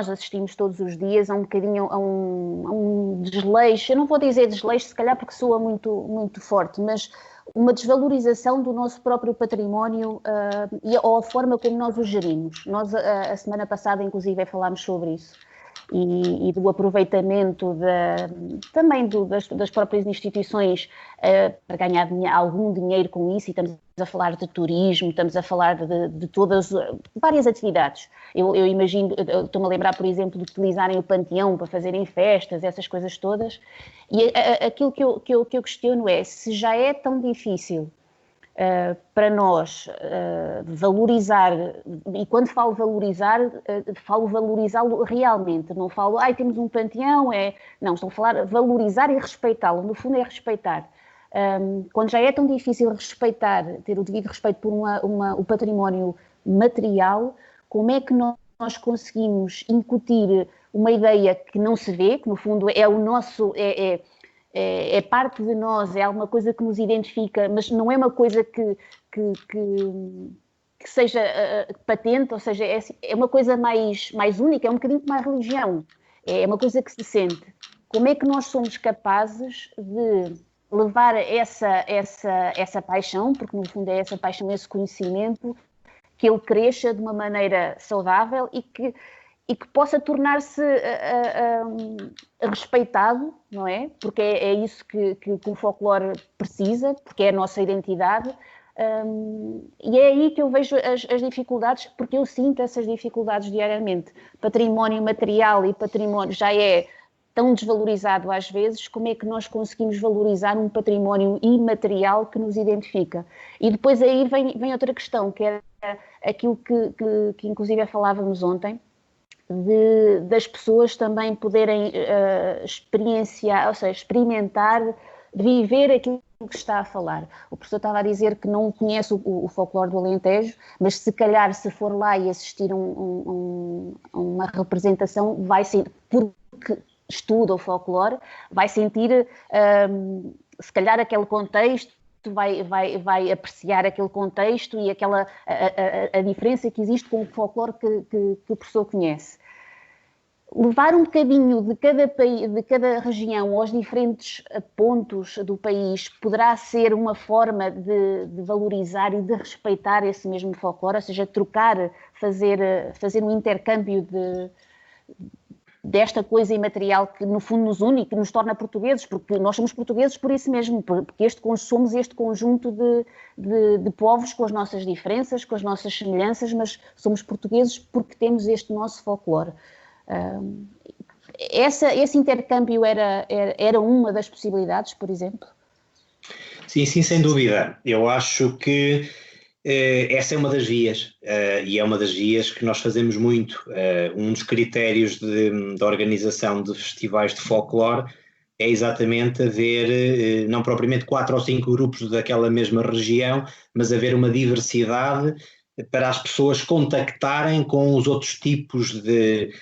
assistimos todos os dias a um bocadinho a um desleixo, eu não vou dizer desleixo, se calhar porque soa muito, muito forte, mas uma desvalorização do nosso próprio património ou a forma como nós o gerimos. Nós, a semana passada, inclusive, falámos sobre isso. E do aproveitamento também das próprias instituições para ganhar algum dinheiro com isso, e estamos a falar de turismo, estamos a falar de todas, várias atividades. Eu imagino, estou-me a lembrar, por exemplo, de utilizarem o Panteão para fazerem festas, essas coisas todas, e aquilo que eu questiono é, se já é tão difícil para nós valorizar, e quando falo valorizá-lo realmente, não falo, temos um panteão, não, estou a falar valorizar e respeitá-lo, no fundo é respeitar. Quando já é tão difícil respeitar, ter o devido respeito por o património material, como é que nós conseguimos incutir uma ideia que não se vê, que no fundo é o nosso, é parte de nós, é alguma coisa que nos identifica, mas não é uma coisa que seja patente, ou seja, é uma coisa mais única, é um bocadinho como a religião, é uma coisa que se sente. Como é que nós somos capazes de levar essa paixão, porque no fundo é essa paixão, esse conhecimento, que ele cresça de uma maneira saudável e que possa tornar-se respeitado, não é? Porque é isso que o folclore precisa, porque é a nossa identidade. E é aí que eu vejo as dificuldades, porque eu sinto essas dificuldades diariamente. Património material e património já é tão desvalorizado às vezes, como é que nós conseguimos valorizar um património imaterial que nos identifica? E depois aí vem outra questão, que é aquilo que inclusive falávamos ontem, das pessoas também poderem experienciar, ou seja, experimentar, viver aquilo que está a falar. O professor estava a dizer que não conhece o folclore do Alentejo, mas se calhar se for lá e assistir a uma representação, vai ser, porque estuda o folclore, vai sentir se calhar aquele contexto, vai apreciar aquele contexto e a diferença que existe com o folclore que o professor conhece. Levar um bocadinho de cada região aos diferentes pontos do país poderá ser uma forma de valorizar e de respeitar esse mesmo folclore, ou seja, trocar, fazer um intercâmbio desta coisa imaterial que no fundo nos une e que nos torna portugueses, porque nós somos portugueses por isso mesmo, porque somos este conjunto de povos com as nossas diferenças, com as nossas semelhanças, mas somos portugueses porque temos este nosso folclore. Esse intercâmbio era uma das possibilidades, por exemplo? Sim, sem dúvida. Eu acho que essa é uma das vias, e é uma das vias que nós fazemos muito. Um dos critérios de organização de festivais de folclore é exatamente haver, não propriamente 4 ou 5 grupos daquela mesma região, mas haver uma diversidade para as pessoas contactarem com os outros tipos de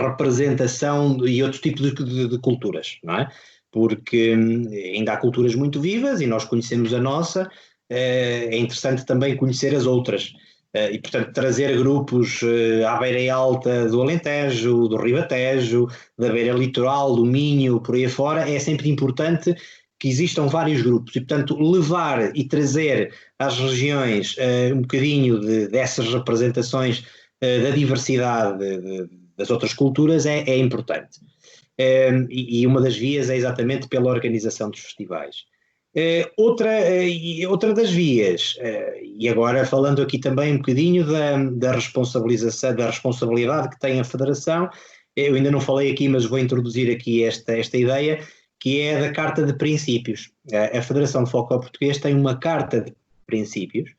representação e outros tipos de culturas, não é? Porque ainda há culturas muito vivas e nós conhecemos a nossa. É interessante também conhecer as outras e, portanto, trazer grupos à beira alta do Alentejo, do Ribatejo, da beira litoral, do Minho, por aí afora, é sempre importante que existam vários grupos e, portanto, levar e trazer às regiões um bocadinho dessas representações da diversidade das outras culturas é importante. E uma das vias é exatamente pela organização dos festivais. Outra das vias, e agora falando aqui também um bocadinho da responsabilização, da responsabilidade que tem a Federação, eu ainda não falei aqui, mas vou introduzir aqui esta ideia, que é da Carta de Princípios. A Federação de Folclore Português tem uma Carta de Princípios,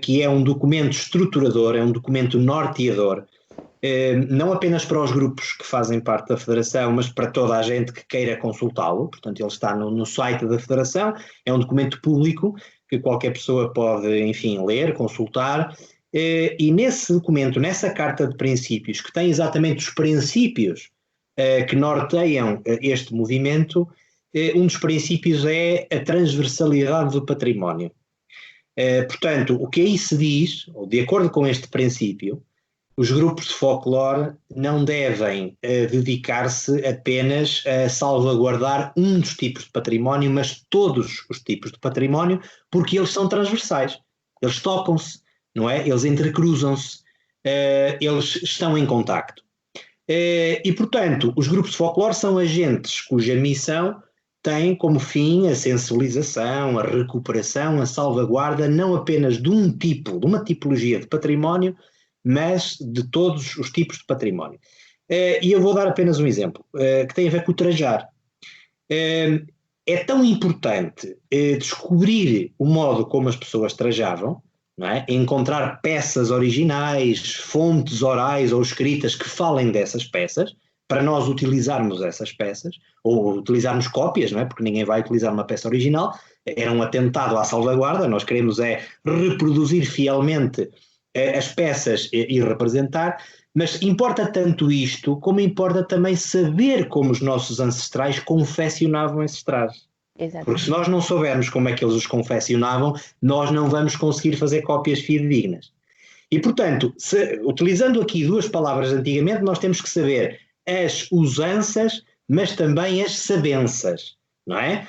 que é um documento estruturador, é um documento norteador, não apenas para os grupos que fazem parte da Federação, mas para toda a gente que queira consultá-lo. Portanto, ele está no site da Federação, é um documento público que qualquer pessoa pode, enfim, ler, consultar, e nesse documento, nessa Carta de Princípios, que tem exatamente os princípios que norteiam este movimento, um dos princípios é a transversalidade do património. Portanto, o que aí se diz, ou de acordo com este princípio, os grupos de folclore não devem dedicar-se apenas a salvaguardar um dos tipos de património, mas todos os tipos de património, porque eles são transversais. Eles tocam-se, não é? Eles entrecruzam-se, eles estão em contacto. E, portanto, os grupos de folclore são agentes cuja missão tem como fim a sensibilização, a recuperação, a salvaguarda, não apenas de um tipo, de uma tipologia de património, mas de todos os tipos de património. E eu vou dar apenas um exemplo, que tem a ver com o trajar. é tão importante descobrir o modo como as pessoas trajavam, não é? Encontrar peças originais, fontes orais ou escritas que falem dessas peças, para nós utilizarmos essas peças, ou utilizarmos cópias, não é? Porque ninguém vai utilizar uma peça original, era um atentado à salvaguarda, nós queremos reproduzir fielmente as peças e representar, mas importa tanto isto, como importa também saber como os nossos ancestrais confeccionavam esses trajes. Exatamente. Porque se nós não soubermos como é que eles os confeccionavam, nós não vamos conseguir fazer cópias fidedignas. E, portanto, utilizando aqui duas palavras antigamente, nós temos que saber as usanças, mas também as sabenças, não é?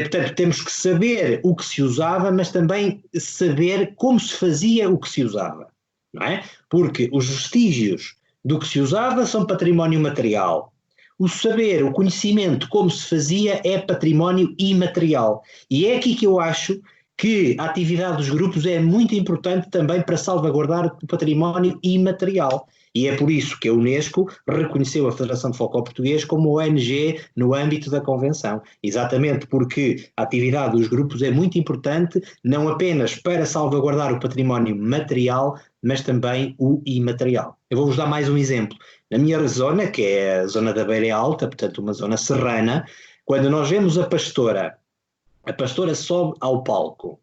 Portanto, temos que saber o que se usava, mas também saber como se fazia o que se usava, não é? Porque os vestígios do que se usava são património material. O saber, o conhecimento, como se fazia, é património imaterial. E é aqui que eu acho que a atividade dos grupos é muito importante também para salvaguardar o património imaterial. E é por isso que a Unesco reconheceu a Federação de Folclore Português como ONG no âmbito da Convenção. Exatamente porque a atividade dos grupos é muito importante, não apenas para salvaguardar o património material, mas também o imaterial. Eu vou-vos dar mais um exemplo. Na minha zona, que é a zona da Beira Alta, portanto uma zona serrana, quando nós vemos a pastora sobe ao palco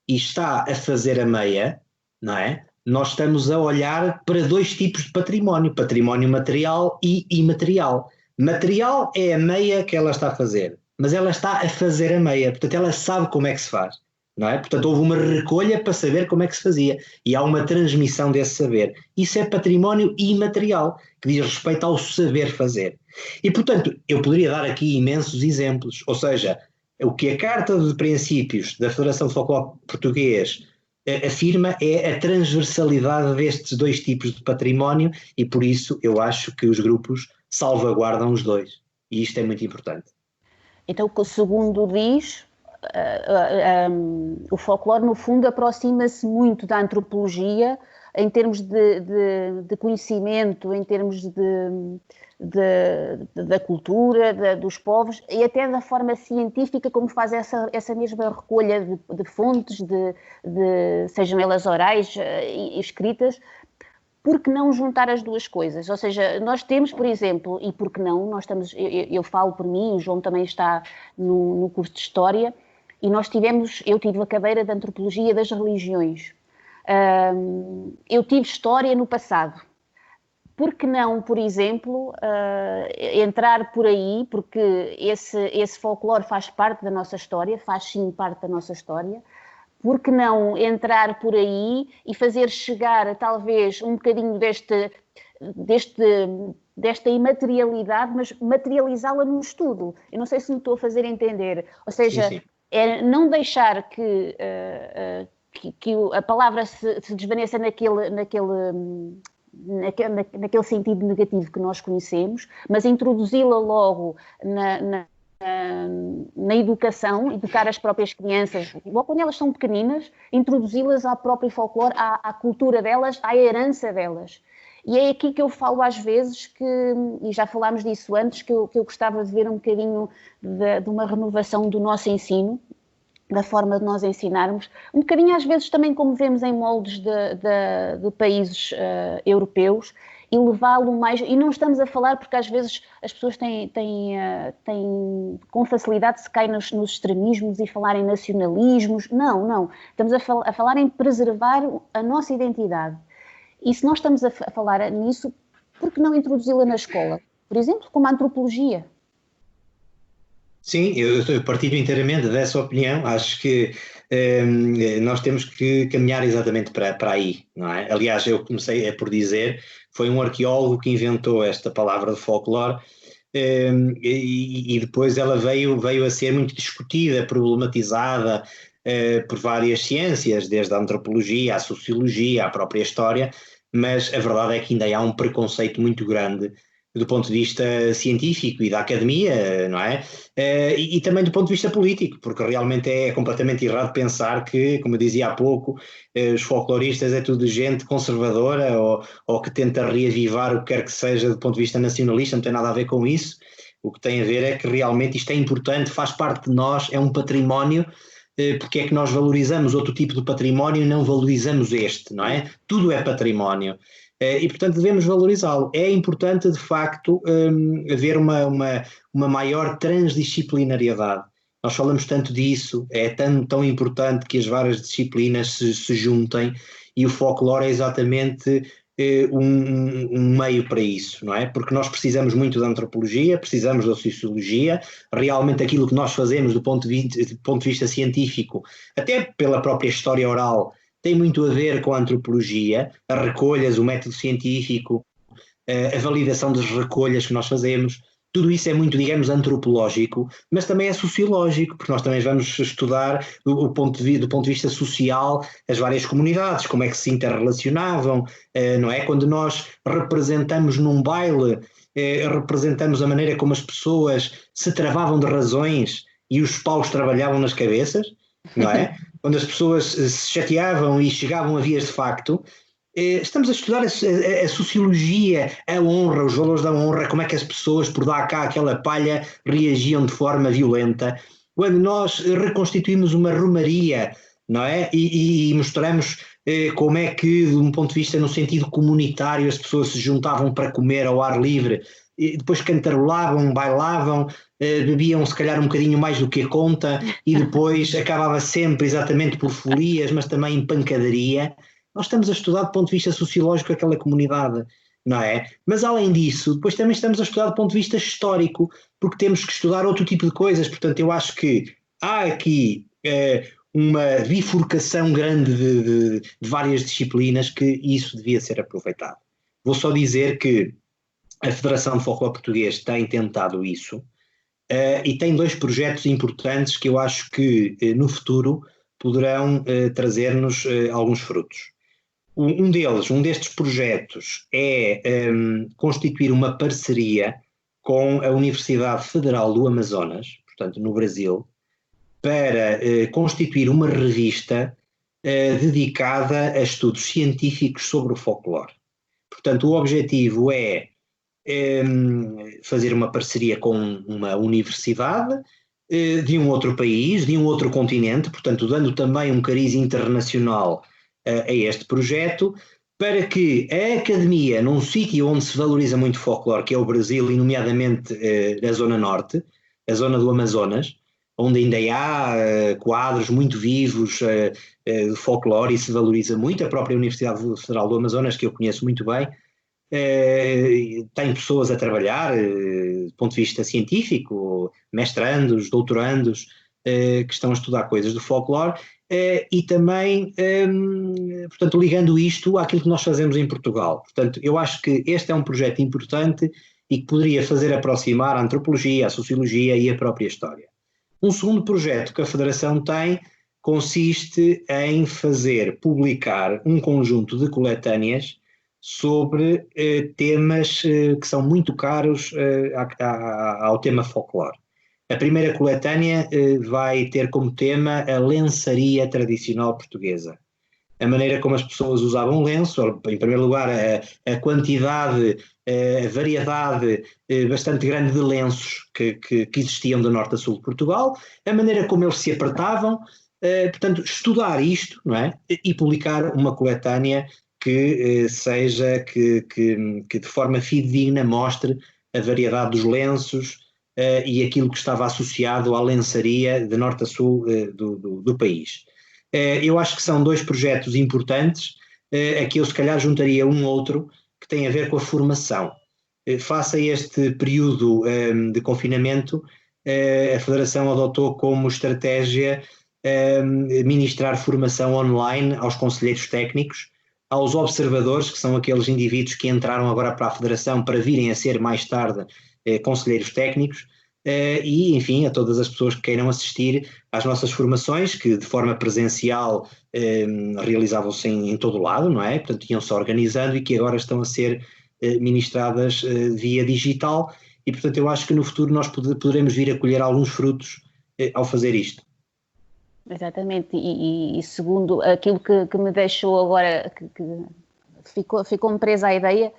e está a fazer a meia, não é? Nós estamos a olhar para dois tipos de património material e imaterial. Material é a meia que ela está a fazer, mas ela está a fazer a meia, portanto ela sabe como é que se faz, não é? Portanto houve uma recolha para saber como é que se fazia e há uma transmissão desse saber. Isso é património imaterial, que diz respeito ao saber fazer. E portanto eu poderia dar aqui imensos exemplos, ou seja, o que a Carta de Princípios da Federação de Folclore Português afirma é a transversalidade destes dois tipos de património e por isso eu acho que os grupos salvaguardam os dois e isto é muito importante. Então, segundo diz, o folclore no fundo aproxima-se muito da antropologia em termos de conhecimento, em termos da cultura, dos povos e até da forma científica como faz essa mesma recolha de fontes, sejam elas orais e escritas. Por que não juntar as duas coisas? Ou seja, nós temos, por exemplo, e por que não, nós estamos, eu falo por mim, o João também está no curso de História, e eu tive a cadeira de Antropologia das Religiões. Eu tive História no passado. Por que não, por exemplo, entrar por aí, porque esse folclore faz parte da nossa história, faz sim parte da nossa história, por que não entrar por aí e fazer chegar talvez um bocadinho desta imaterialidade, mas materializá-la num estudo? Eu não sei se me estou a fazer entender. Ou seja, sim. É não deixar que a palavra se desvaneça naquele sentido negativo que nós conhecemos, mas introduzi-la logo na educação, educar as próprias crianças, logo quando elas são pequeninas, introduzi-las ao próprio folclore, à cultura delas, à herança delas. E é aqui que eu falo às vezes e já falámos disso antes, que eu gostava de ver um bocadinho de uma renovação do nosso ensino, da forma de nós ensinarmos, um bocadinho às vezes também como vemos em moldes de países europeus, e levá-lo mais, e não estamos a falar porque às vezes as pessoas têm com facilidade se caem nos extremismos e falar em nacionalismos, não, estamos a falar em preservar a nossa identidade, e se nós estamos a falar nisso, por que não introduzi-la na escola? Por exemplo, como a antropologia. Sim, eu partilho inteiramente dessa opinião. Acho que nós temos que caminhar exatamente para aí, não é? Aliás, eu comecei por dizer, foi um arqueólogo que inventou esta palavra de folclore e depois ela veio a ser muito discutida, problematizada por várias ciências, desde a antropologia, a sociologia, a própria história, mas a verdade é que ainda há um preconceito muito grande do ponto de vista científico e da academia, não é? E também do ponto de vista político, porque realmente é completamente errado pensar que, como eu dizia há pouco, os folcloristas é tudo gente conservadora ou que tenta reavivar o que quer que seja do ponto de vista nacionalista, não tem nada a ver com isso. O que tem a ver é que realmente isto é importante, faz parte de nós, é um património, porque é que nós valorizamos outro tipo de património e não valorizamos este, não é? Tudo é património. E, portanto, devemos valorizá-lo. É importante, de facto, haver uma maior transdisciplinariedade. Nós falamos tanto disso, é tão importante que as várias disciplinas se juntem, e o folclore é exatamente um meio para isso, não é? Porque nós precisamos muito da antropologia, precisamos da sociologia, realmente aquilo que nós fazemos do ponto de vista científico, até pela própria história oral, tem muito a ver com a antropologia, as recolhas, o método científico, a validação das recolhas que nós fazemos. Tudo isso é muito, digamos, antropológico, mas também é sociológico, porque nós também vamos estudar do ponto de vista social as várias comunidades, como é que se interrelacionavam, não é? Quando nós representamos num baile, representamos a maneira como as pessoas se travavam de razões e os paus trabalhavam nas cabeças, não é? Quando as pessoas se chateavam e chegavam a vias de facto. Estamos a estudar a sociologia, a honra, os valores da honra, como é que as pessoas, por dar cá aquela palha, reagiam de forma violenta. Quando nós reconstituímos uma romaria, não é? E mostramos como é que, de um ponto de vista no sentido comunitário, as pessoas se juntavam para comer ao ar livre, e depois cantarolavam, bailavam, bebiam se calhar um bocadinho mais do que a conta, e depois acabava sempre exatamente por folias, mas também em pancadaria. Nós estamos a estudar do ponto de vista sociológico aquela comunidade, não é? Mas além disso, depois também estamos a estudar do ponto de vista histórico, porque temos que estudar outro tipo de coisas. Portanto, eu acho que há aqui uma bifurcação grande de várias disciplinas, que isso devia ser aproveitado. Vou só dizer que a Federação de Folclore Português tem tentado isso, e tem 2 projetos importantes que eu acho que no futuro poderão trazer-nos alguns frutos. Um destes projetos é constituir uma parceria com a Universidade Federal do Amazonas, portanto no Brasil, para constituir uma revista dedicada a estudos científicos sobre o folclore. Portanto, o objetivo é fazer uma parceria com uma universidade de um outro país, de um outro continente, portanto dando também um cariz internacional a este projeto, para que a academia, num sítio onde se valoriza muito folclore, que é o Brasil, e nomeadamente a zona norte, a zona do Amazonas, onde ainda há quadros muito vivos de folclore e se valoriza muito, a própria Universidade Federal do Amazonas, que eu conheço muito bem, tem pessoas a trabalhar do ponto de vista científico, mestrandos, doutorandos, que estão a estudar coisas do folclore, e também, portanto, ligando isto àquilo que nós fazemos em Portugal. Portanto, eu acho que este é um projeto importante e que poderia fazer aproximar a antropologia, a sociologia e a própria história. Um segundo projeto que a Federação tem consiste em publicar um conjunto de coletâneas sobre temas que são muito caros ao tema folclore. A primeira coletânea vai ter como tema a lençaria tradicional portuguesa. A maneira como as pessoas usavam lenço, em primeiro lugar a quantidade, a variedade bastante grande de lenços que existiam de norte a sul de Portugal, a maneira como eles se apertavam, portanto, estudar isto, não é? E publicar uma coletânea que de forma fidedigna mostre a variedade dos lenços e aquilo que estava associado à lençaria de norte a sul do país. Eu acho que são 2 projetos importantes, aqui eu se calhar juntaria um outro que tem a ver com a formação. Face a este período de confinamento, a Federação adotou como estratégia ministrar formação online aos conselheiros técnicos, aos observadores, que são aqueles indivíduos que entraram agora para a Federação para virem a ser mais tarde conselheiros técnicos, e enfim a todas as pessoas que queiram assistir às nossas formações, que de forma presencial realizavam-se em todo o lado, não é? Portanto iam-se organizando e que agora estão a ser ministradas via digital, e portanto eu acho que no futuro nós poderemos vir a colher alguns frutos ao fazer isto. Exatamente, e segundo aquilo que me deixou agora, que ficou-me presa a ideia,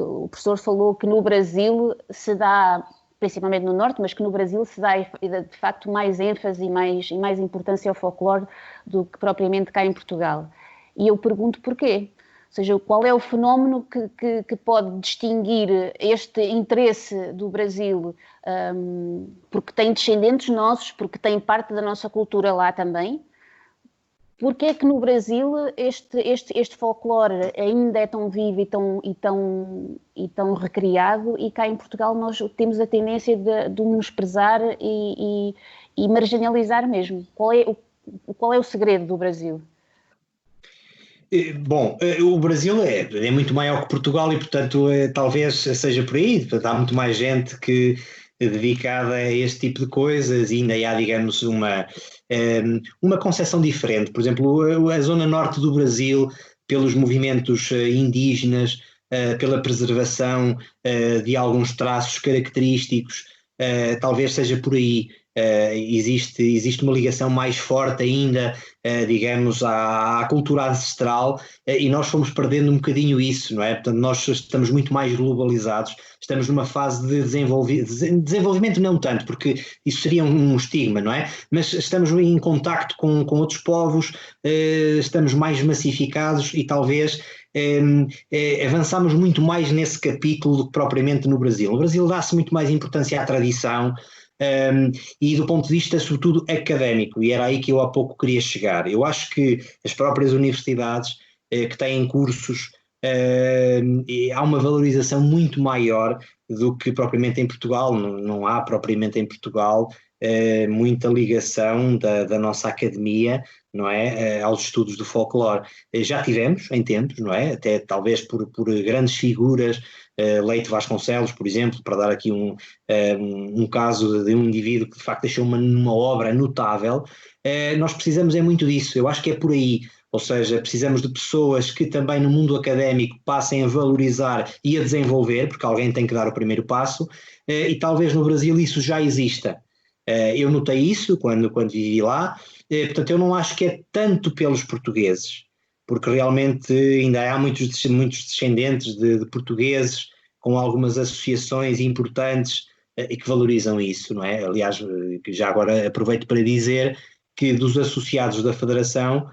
o professor falou que no Brasil se dá principalmente no Norte, mas que no Brasil se dá de facto mais ênfase e mais importância ao folclore do que propriamente cá em Portugal. E eu pergunto porquê. Ou seja, qual é o fenómeno que pode distinguir este interesse do Brasil, porque tem descendentes nossos, porque tem parte da nossa cultura lá também? Porque é que no Brasil este folclore ainda é tão vivo e tão recriado, e cá em Portugal nós temos a tendência de menosprezar e marginalizar mesmo? Qual é o segredo do Brasil? Bom, o Brasil é muito maior que Portugal e, portanto, talvez seja por aí. Portanto, há muito mais gente que dedicada a este tipo de coisas, e ainda há, digamos, uma concepção diferente. Por exemplo, a zona norte do Brasil, pelos movimentos indígenas, pela preservação de alguns traços característicos, talvez seja por aí. Existe uma ligação mais forte ainda, digamos, à cultura ancestral, e nós fomos perdendo um bocadinho isso, não é? Portanto, nós estamos muito mais globalizados, estamos numa fase de desenvolvimento, não tanto, porque isso seria um estigma, não é? Mas estamos em contacto com outros povos, estamos mais massificados e talvez avançamos muito mais nesse capítulo do que propriamente no Brasil. No Brasil dá-se muito mais importância à tradição, e do ponto de vista, sobretudo, académico, e era aí que eu há pouco queria chegar. Eu acho que as próprias universidades que têm cursos, há uma valorização muito maior do que propriamente em Portugal. Não há propriamente em Portugal muita ligação da nossa academia, não é, aos estudos do folclore. Já tivemos em tempos, não é, até talvez por grandes figuras, Leite Vasconcelos, por exemplo, para dar aqui um caso de um indivíduo que de facto deixou uma obra notável. Nós precisamos muito disso, eu acho que é por aí. Ou seja, precisamos de pessoas que também no mundo académico passem a valorizar e a desenvolver, porque alguém tem que dar o primeiro passo, e talvez no Brasil isso já exista. Eu notei isso quando vivi lá, portanto eu não acho que é tanto pelos portugueses, porque realmente ainda há muitos descendentes de portugueses com algumas associações importantes e que valorizam isso, não é? Aliás, já agora aproveito para dizer que dos associados da Federação,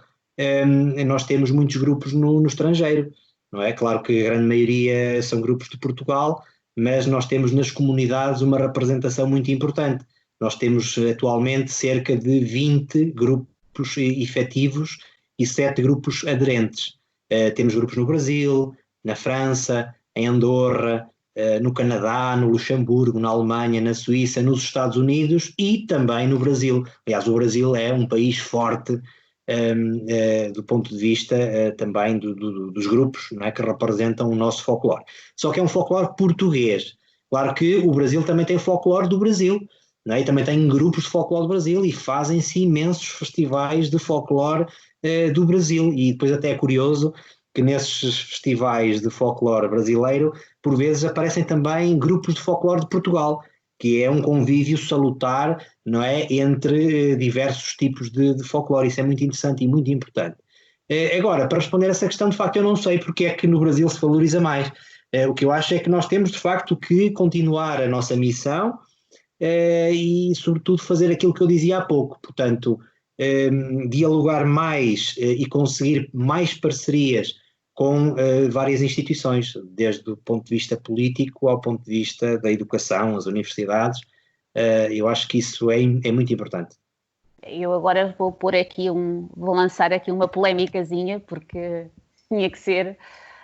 nós temos muitos grupos no estrangeiro, não é? Claro que a grande maioria são grupos de Portugal, mas nós temos nas comunidades uma representação muito importante. Nós temos atualmente cerca de 20 grupos efetivos e 7 grupos aderentes. Temos grupos no Brasil, na França, em Andorra, no Canadá, no Luxemburgo, na Alemanha, na Suíça, nos Estados Unidos e também no Brasil. Aliás, o Brasil é um país forte do ponto de vista também dos grupos, não é, que representam o nosso folclore. Só que é um folclore português. Claro que o Brasil também tem folclore do Brasil, não é? E também tem grupos de folclore do Brasil e fazem-se imensos festivais de folclore do Brasil. E depois até é curioso que nesses festivais de folclore brasileiro, por vezes aparecem também grupos de folclore de Portugal, que é um convívio salutar, não é, entre diversos tipos de folclore. Isso é muito interessante e muito importante. Agora, para responder a essa questão, de facto, eu não sei porque é que no Brasil se valoriza mais. O que eu acho é que nós temos, de facto, que continuar a nossa missão e, sobretudo, fazer aquilo que eu dizia há pouco. Portanto, dialogar mais e conseguir mais parcerias com várias instituições, desde o ponto de vista político ao ponto de vista da educação, as universidades. Eu acho que isso é muito importante. Eu agora vou lançar aqui uma polémicazinha, porque tinha que ser.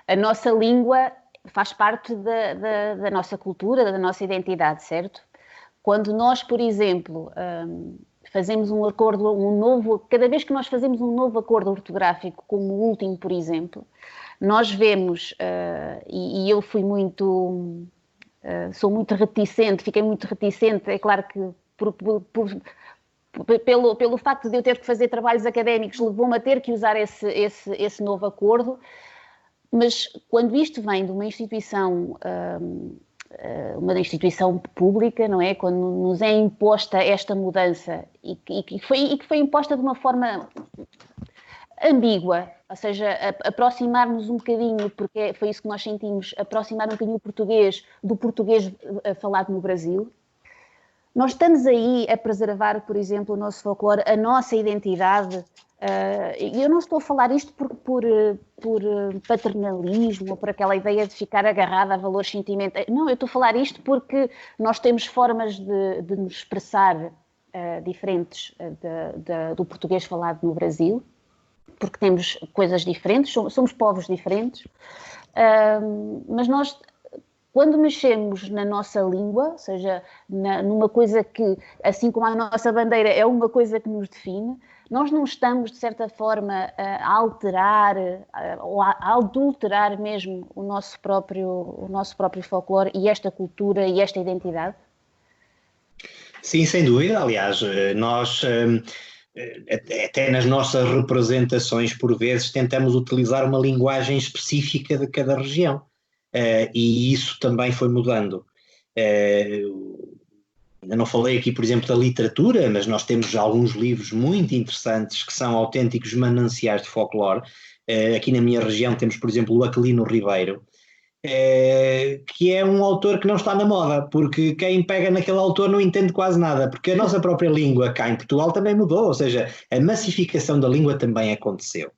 A nossa língua faz parte da nossa cultura, da nossa identidade, certo? Quando nós, por exemplo, fazemos um acordo, cada vez que nós fazemos um novo acordo ortográfico, como o último, por exemplo, nós vemos, e eu fui sou muito reticente, fiquei muito reticente, é claro que pelo facto de eu ter que fazer trabalhos académicos, levou-me a ter que usar esse novo acordo, mas quando isto vem de uma instituição pública, não é? Quando nos é imposta esta mudança e que foi imposta de uma forma ambígua, ou seja, aproximar-nos um bocadinho, porque foi isso que nós sentimos, aproximar um bocadinho o português do português falado no Brasil, Nós estamos aí a preservar, por exemplo, o nosso folclore, a nossa identidade. Eu não estou a falar isto por paternalismo ou por aquela ideia de ficar agarrada a valores sentimentais. Não, eu estou a falar isto porque nós temos formas de nos expressar diferentes do português falado no Brasil, porque temos coisas diferentes, somos povos diferentes, mas nós, quando mexemos na nossa língua, ou seja, numa coisa que, assim como a nossa bandeira é uma coisa que nos define, nós não estamos, de certa forma, a alterar ou a adulterar mesmo o nosso próprio folclore e esta cultura e esta identidade? Sim, sem dúvida. Aliás, nós, até nas nossas representações, por vezes, tentamos utilizar uma linguagem específica de cada região. E isso também foi mudando. Ainda não falei aqui, por exemplo, da literatura, mas nós temos alguns livros muito interessantes que são autênticos mananciais de folclore. Aqui na minha região temos, por exemplo, o Aquilino Ribeiro, que é um autor que não está na moda, porque quem pega naquele autor não entende quase nada, porque a nossa própria língua cá em Portugal também mudou, ou seja, a massificação da língua também aconteceu.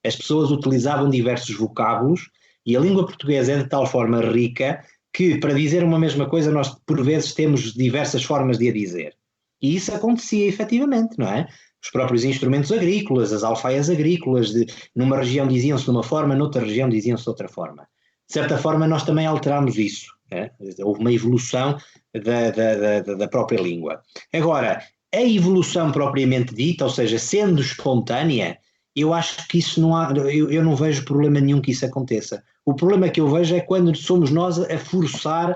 As pessoas utilizavam diversos vocábulos e a língua portuguesa é de tal forma rica que, para dizer uma mesma coisa, nós por vezes temos diversas formas de a dizer. E isso acontecia efetivamente, não é? Os próprios instrumentos agrícolas, as alfaias agrícolas, numa região diziam-se de uma forma, noutra região diziam-se de outra forma. De certa forma, nós também alterámos isso. Houve uma evolução da própria língua. Agora, a evolução propriamente dita, ou seja, sendo espontânea, eu acho que isso não há, eu não vejo problema nenhum que isso aconteça. O problema que eu vejo é quando somos nós a forçar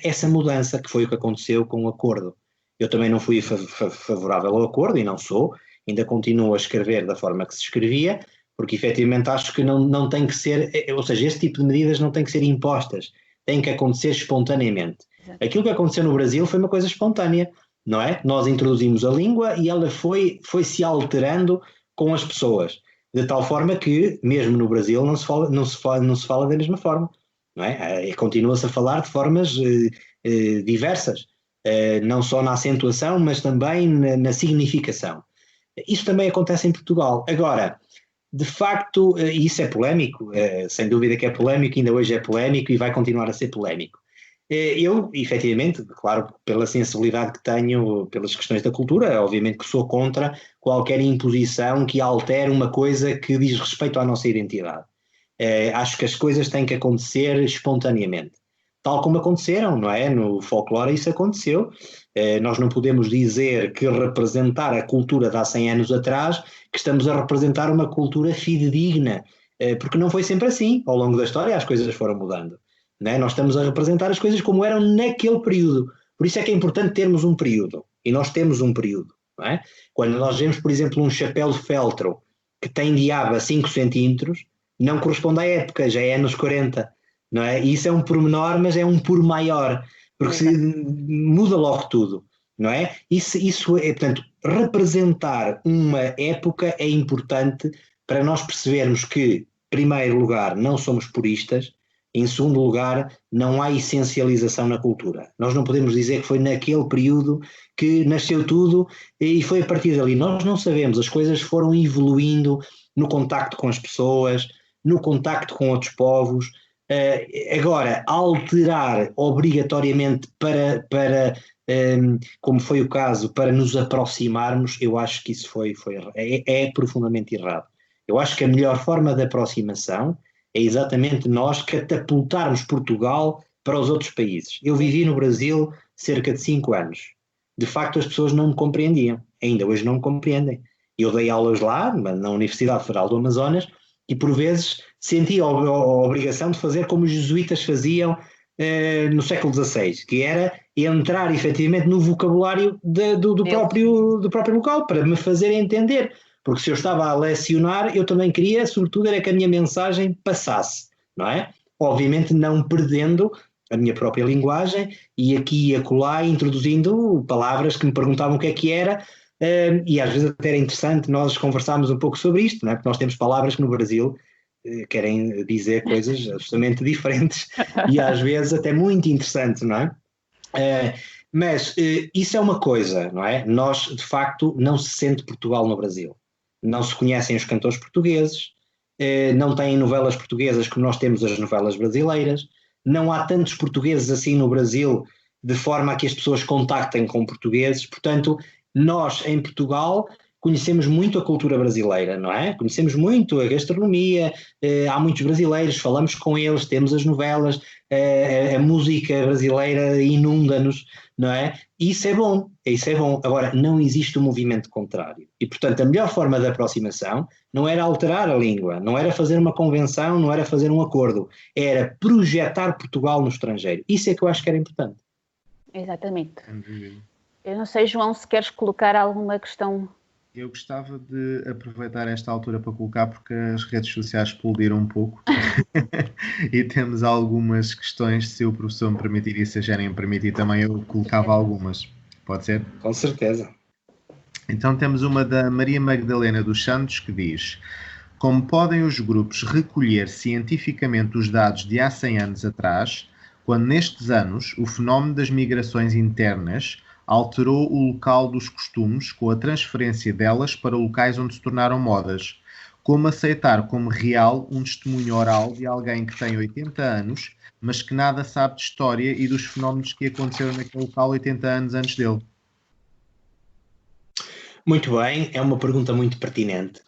essa mudança, que foi o que aconteceu com o acordo. Eu também não fui favorável ao acordo, e não sou, ainda continuo a escrever da forma que se escrevia, porque efetivamente acho que não tem que ser, ou seja, este tipo de medidas não tem que ser impostas, tem que acontecer espontaneamente. Aquilo que aconteceu no Brasil foi uma coisa espontânea, não é? Nós introduzimos a língua e ela foi se alterando com as pessoas, de tal forma que, mesmo no Brasil, não se fala da mesma forma, não é? Continua-se a falar de formas diversas, não só na acentuação, mas também na significação. Isso também acontece em Portugal. Agora, de facto, isso é polémico, sem dúvida que é polémico, ainda hoje é polémico e vai continuar a ser polémico. Eu, efetivamente, claro, pela sensibilidade que tenho pelas questões da cultura, obviamente que sou contra qualquer imposição que altere uma coisa que diz respeito à nossa identidade. Acho que as coisas têm que acontecer espontaneamente, tal como aconteceram, não é? No folclore isso aconteceu. Nós não podemos dizer que representar a cultura de há 100 anos atrás, que estamos a representar uma cultura fidedigna, porque não foi sempre assim. Ao longo da história as coisas foram mudando. Não é? Nós estamos a representar as coisas como eram naquele período. Por isso é que é importante termos um período. E nós temos um período. Não é? Quando nós vemos, por exemplo, um chapéu de feltro que tem de aba 5 centímetros, não corresponde à época, já é anos 40. Não é? E isso é um pormenor, mas é um por maior, porque se muda logo tudo. Não é? Isso é, portanto, representar uma época é importante para nós percebermos que, em primeiro lugar, não somos puristas. Em segundo lugar, não há essencialização na cultura. Nós não podemos dizer que foi naquele período que nasceu tudo e foi a partir dali. Nós não sabemos, as coisas foram evoluindo no contacto com as pessoas, no contacto com outros povos. Agora, alterar obrigatoriamente para como foi o caso, para nos aproximarmos, eu acho que isso é profundamente errado. Eu acho que a melhor forma de aproximação é exatamente nós catapultarmos Portugal para os outros países. Eu vivi no Brasil cerca de 5 anos. De facto, as pessoas não me compreendiam. Ainda hoje não me compreendem. Eu dei aulas lá, na Universidade Federal do Amazonas, e por vezes senti a obrigação de fazer como os jesuítas faziam no século XVI, que era entrar efetivamente no vocabulário do próprio local, para me fazer entender. Porque se eu estava a lecionar, eu também queria, sobretudo, era que a minha mensagem passasse, não é? Obviamente não perdendo a minha própria linguagem e aqui e acolá introduzindo palavras que me perguntavam o que era, e às vezes até era interessante nós conversarmos um pouco sobre isto, não é? Porque nós temos palavras que no Brasil querem dizer coisas absolutamente diferentes e às vezes até muito interessantes, não é? Mas isso é uma coisa, não é? Nós, de facto, não se sente Portugal no Brasil. Não se conhecem os cantores portugueses, não têm novelas portuguesas como nós temos as novelas brasileiras, não há tantos portugueses assim no Brasil, de forma a que as pessoas contactem com portugueses. Portanto, nós, em Portugal, conhecemos muito a cultura brasileira, não é? Conhecemos muito a gastronomia, há muitos brasileiros, falamos com eles, temos as novelas, a música brasileira inunda-nos, não é? Isso é bom, isso é bom. Agora, não existe um movimento contrário. E, portanto, a melhor forma de aproximação não era alterar a língua, não era fazer uma convenção, não era fazer um acordo, era projetar Portugal no estrangeiro. Isso é que eu acho que era importante. Exatamente. Eu não sei, João, se queres colocar alguma questão. Eu gostava de aproveitar esta altura para colocar, porque as redes sociais explodiram um pouco e temos algumas questões. Se o professor me permitir e se a Jane me permitir também, eu colocava algumas. Pode ser? Com certeza. Então temos uma da Maria Magdalena dos Santos que diz: como podem os grupos recolher cientificamente os dados de há 100 anos atrás, quando nestes anos o fenómeno das migrações internas alterou o local dos costumes com a transferência delas para locais onde se tornaram modas? Como aceitar como real um testemunho oral de alguém que tem 80 anos, mas que nada sabe de história e dos fenómenos que aconteceram naquele local 80 anos antes dele? Muito bem, é uma pergunta muito pertinente.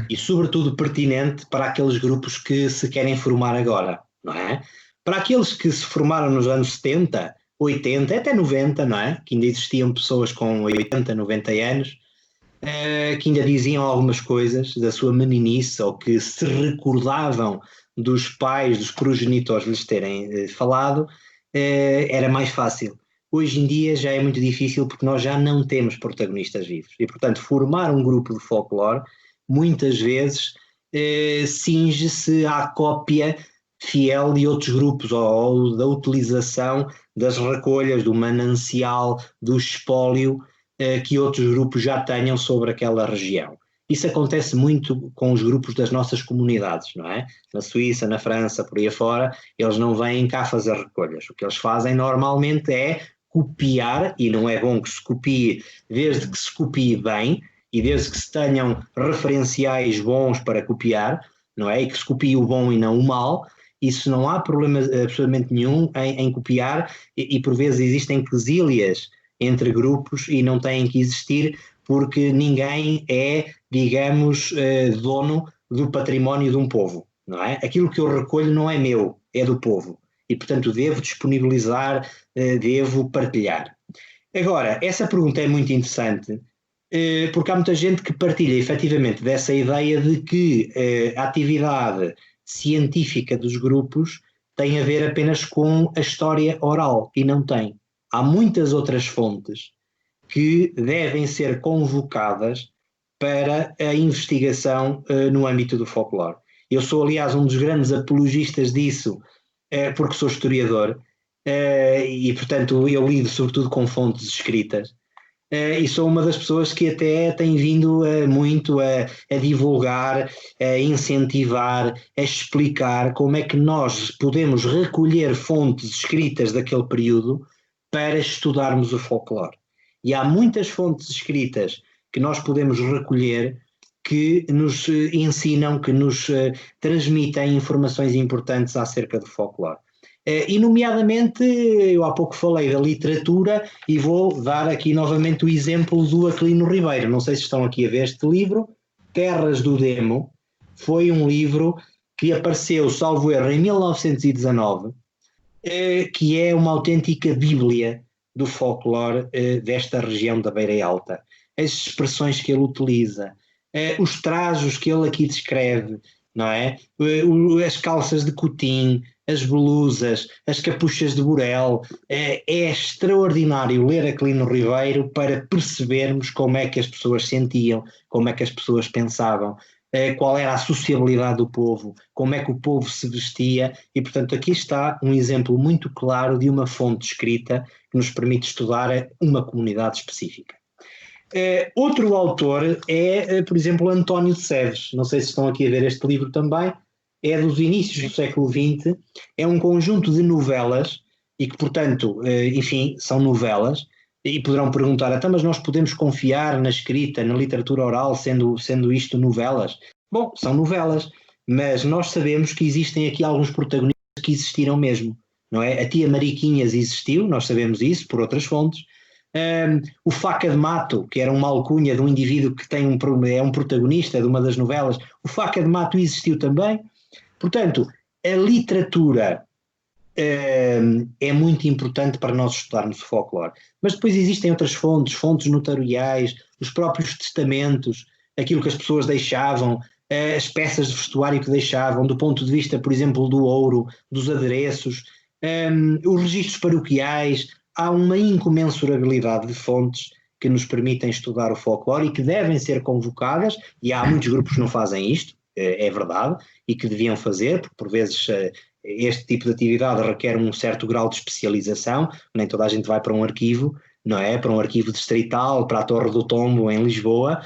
E sobretudo pertinente para aqueles grupos que se querem formar agora, não é? Para aqueles que se formaram nos anos 70, 80, até 90, não é? Que ainda existiam pessoas com 80, 90 anos, que ainda diziam algumas coisas da sua meninice ou que se recordavam dos pais, dos progenitores lhes terem falado, era mais fácil. Hoje em dia já é muito difícil porque nós já não temos protagonistas vivos e, portanto, formar um grupo de folclore muitas vezes cinge-se à cópia fiel de outros grupos ou da utilização das recolhas, do manancial, do espólio que outros grupos já tenham sobre aquela região. Isso acontece muito com os grupos das nossas comunidades, não é? Na Suíça, na França, por aí afora, eles não vêm cá fazer recolhas. O que eles fazem normalmente é copiar, e não é bom que se copie, desde que se copie bem, e desde que se tenham referenciais bons para copiar, não é? E que se copie o bom e não o mal, isso não há problema absolutamente nenhum em copiar, e por vezes existem quesílias entre grupos e não têm que existir, porque ninguém é, digamos, dono do património de um povo, não é? Aquilo que eu recolho não é meu, é do povo, e portanto devo disponibilizar, devo partilhar. Agora, essa pergunta é muito interessante, porque há muita gente que partilha efetivamente dessa ideia de que a atividade científica dos grupos tem a ver apenas com a história oral, e não tem. Há muitas outras fontes que devem ser convocadas para a investigação no âmbito do folclore. Eu sou, aliás, um dos grandes apologistas disso, porque sou historiador, e, portanto, eu lido sobretudo com fontes escritas, e sou uma das pessoas que até tem vindo muito a divulgar, a incentivar, a explicar como é que nós podemos recolher fontes escritas daquele período para estudarmos o folclore. E há muitas fontes escritas que nós podemos recolher que nos ensinam, que nos transmitem informações importantes acerca do folclore. E nomeadamente, eu há pouco falei da literatura e vou dar aqui novamente o exemplo do Aquilino Ribeiro. Não sei se estão aqui a ver este livro, Terras do Demo. Foi um livro que apareceu, salvo erro, em 1919, que é uma autêntica bíblia do folclore desta região da Beira Alta. As expressões que ele utiliza, os trajos que ele aqui descreve, não é? As calças de cotim, as blusas, as capuchas de burel. É extraordinário ler Aquilino Ribeiro para percebermos como é que as pessoas sentiam, como é que as pessoas pensavam, qual era a sociabilidade do povo, como é que o povo se vestia, e portanto aqui está um exemplo muito claro de uma fonte escrita que nos permite estudar uma comunidade específica. Outro autor é, por exemplo, António de Seves. Não sei se estão aqui a ver este livro também. É dos inícios do século XX. É um conjunto de novelas e que, portanto, enfim, são novelas, e poderão perguntar, então, mas nós podemos confiar na escrita, na literatura oral, sendo isto novelas? Bom, são novelas, mas nós sabemos que existem aqui alguns protagonistas que existiram mesmo, não é? A tia Mariquinhas existiu, nós sabemos isso por outras fontes. O Faca de Mato, que era uma alcunha de um indivíduo que é um protagonista de uma das novelas, o Faca de Mato existiu também. Portanto, a literatura é muito importante para nós estudarmos o folclore. Mas depois existem outras fontes notariais, os próprios testamentos, aquilo que as pessoas deixavam, as peças de vestuário que deixavam, do ponto de vista, por exemplo, do ouro, dos adereços, os registros paroquiais. Há uma incomensurabilidade de fontes que nos permitem estudar o folclore e que devem ser convocadas, e há muitos grupos que não fazem isto, é verdade, e que deviam fazer, porque por vezes este tipo de atividade requer um certo grau de especialização, nem toda a gente vai para um arquivo, não é? Para um arquivo distrital, para a Torre do Tombo em Lisboa,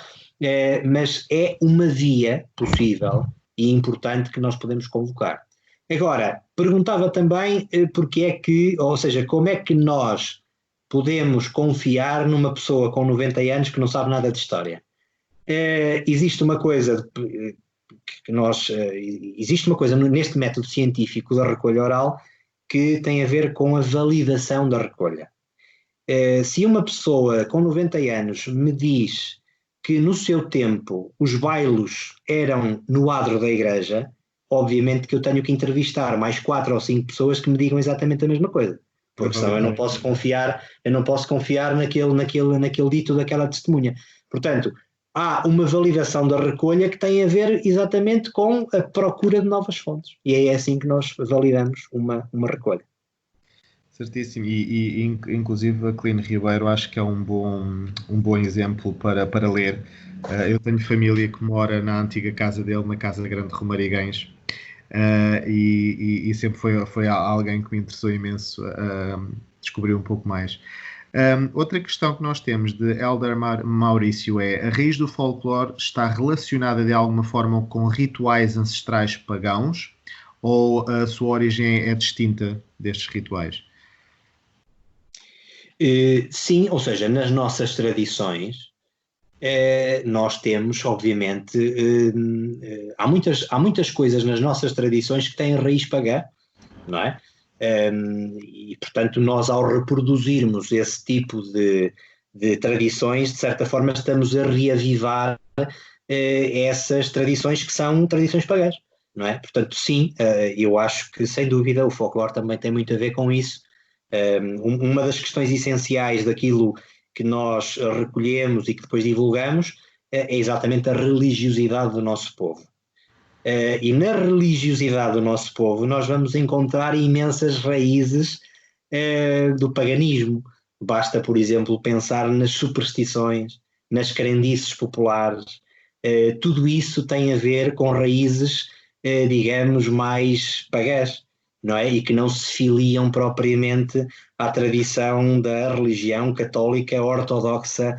mas é uma via possível e importante que nós podemos convocar. Agora, perguntava também como é que nós podemos confiar numa pessoa com 90 anos que não sabe nada de história. Existe uma coisa neste método científico da recolha oral que tem a ver com a validação da recolha. Se uma pessoa com 90 anos me diz que no seu tempo os bailos eram no adro da igreja, obviamente que eu tenho que entrevistar mais 4 ou 5 pessoas que me digam exatamente a mesma coisa, porque senão eu não posso confiar naquele dito daquela testemunha. Portanto, há uma validação da recolha que tem a ver exatamente com a procura de novas fontes, e é assim que nós validamos uma recolha. Certíssimo, e inclusive a Clean Ribeiro acho que é um bom exemplo para ler. Eu tenho família que mora na antiga casa dele, na Casa Grande de Romariguens, e sempre foi alguém que me interessou imenso descobrir um pouco mais. Outra questão que nós temos de Elder Maurício é: a raiz do folclore está relacionada de alguma forma com rituais ancestrais pagãos, ou a sua origem é distinta destes rituais? Sim, ou seja, nas nossas tradições nós temos, obviamente, há muitas coisas nas nossas tradições que têm raiz pagã, não é? E, portanto, nós ao reproduzirmos esse tipo de tradições, de certa forma estamos a reavivar essas tradições que são tradições pagãs, não é? Portanto, sim, eu acho que, sem dúvida, o folclore também tem muito a ver com isso. Uma das questões essenciais daquilo que nós recolhemos e que depois divulgamos é exatamente a religiosidade do nosso povo. E na religiosidade do nosso povo nós vamos encontrar imensas raízes do paganismo. Basta, por exemplo, pensar nas superstições, nas crendices populares. Tudo isso tem a ver com raízes, digamos, mais pagãs, não é? E que não se filiam propriamente à tradição da religião católica ortodoxa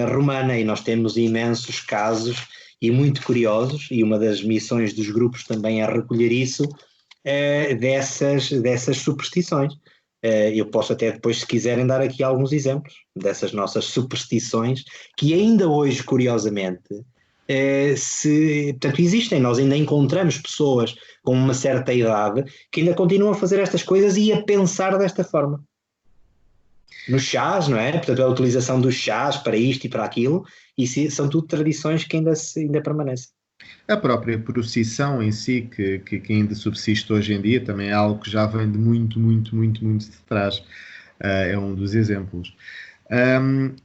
romana, e nós temos imensos casos e muito curiosos, e uma das missões dos grupos também é recolher isso, dessas superstições. Eu posso até depois, se quiserem, dar aqui alguns exemplos dessas nossas superstições, que ainda hoje, curiosamente, portanto, existem. Nós ainda encontramos pessoas com uma certa idade que ainda continuam a fazer estas coisas e a pensar desta forma. Nos chás, não é? Portanto, a utilização dos chás para isto e para aquilo, e são tudo tradições que ainda permanecem. A própria procissão em si, que ainda subsiste hoje em dia, também é algo que já vem de muito de trás. É um dos exemplos.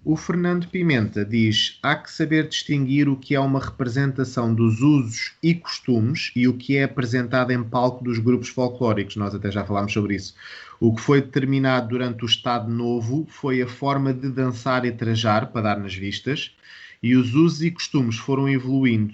O Fernando Pimenta diz: há que saber distinguir o que é uma representação dos usos e costumes e o que é apresentado em palco dos grupos folclóricos. Nós até já falámos sobre isso. O que foi determinado durante o Estado Novo foi a forma de dançar e trajar para dar nas vistas, e os usos e costumes foram evoluindo.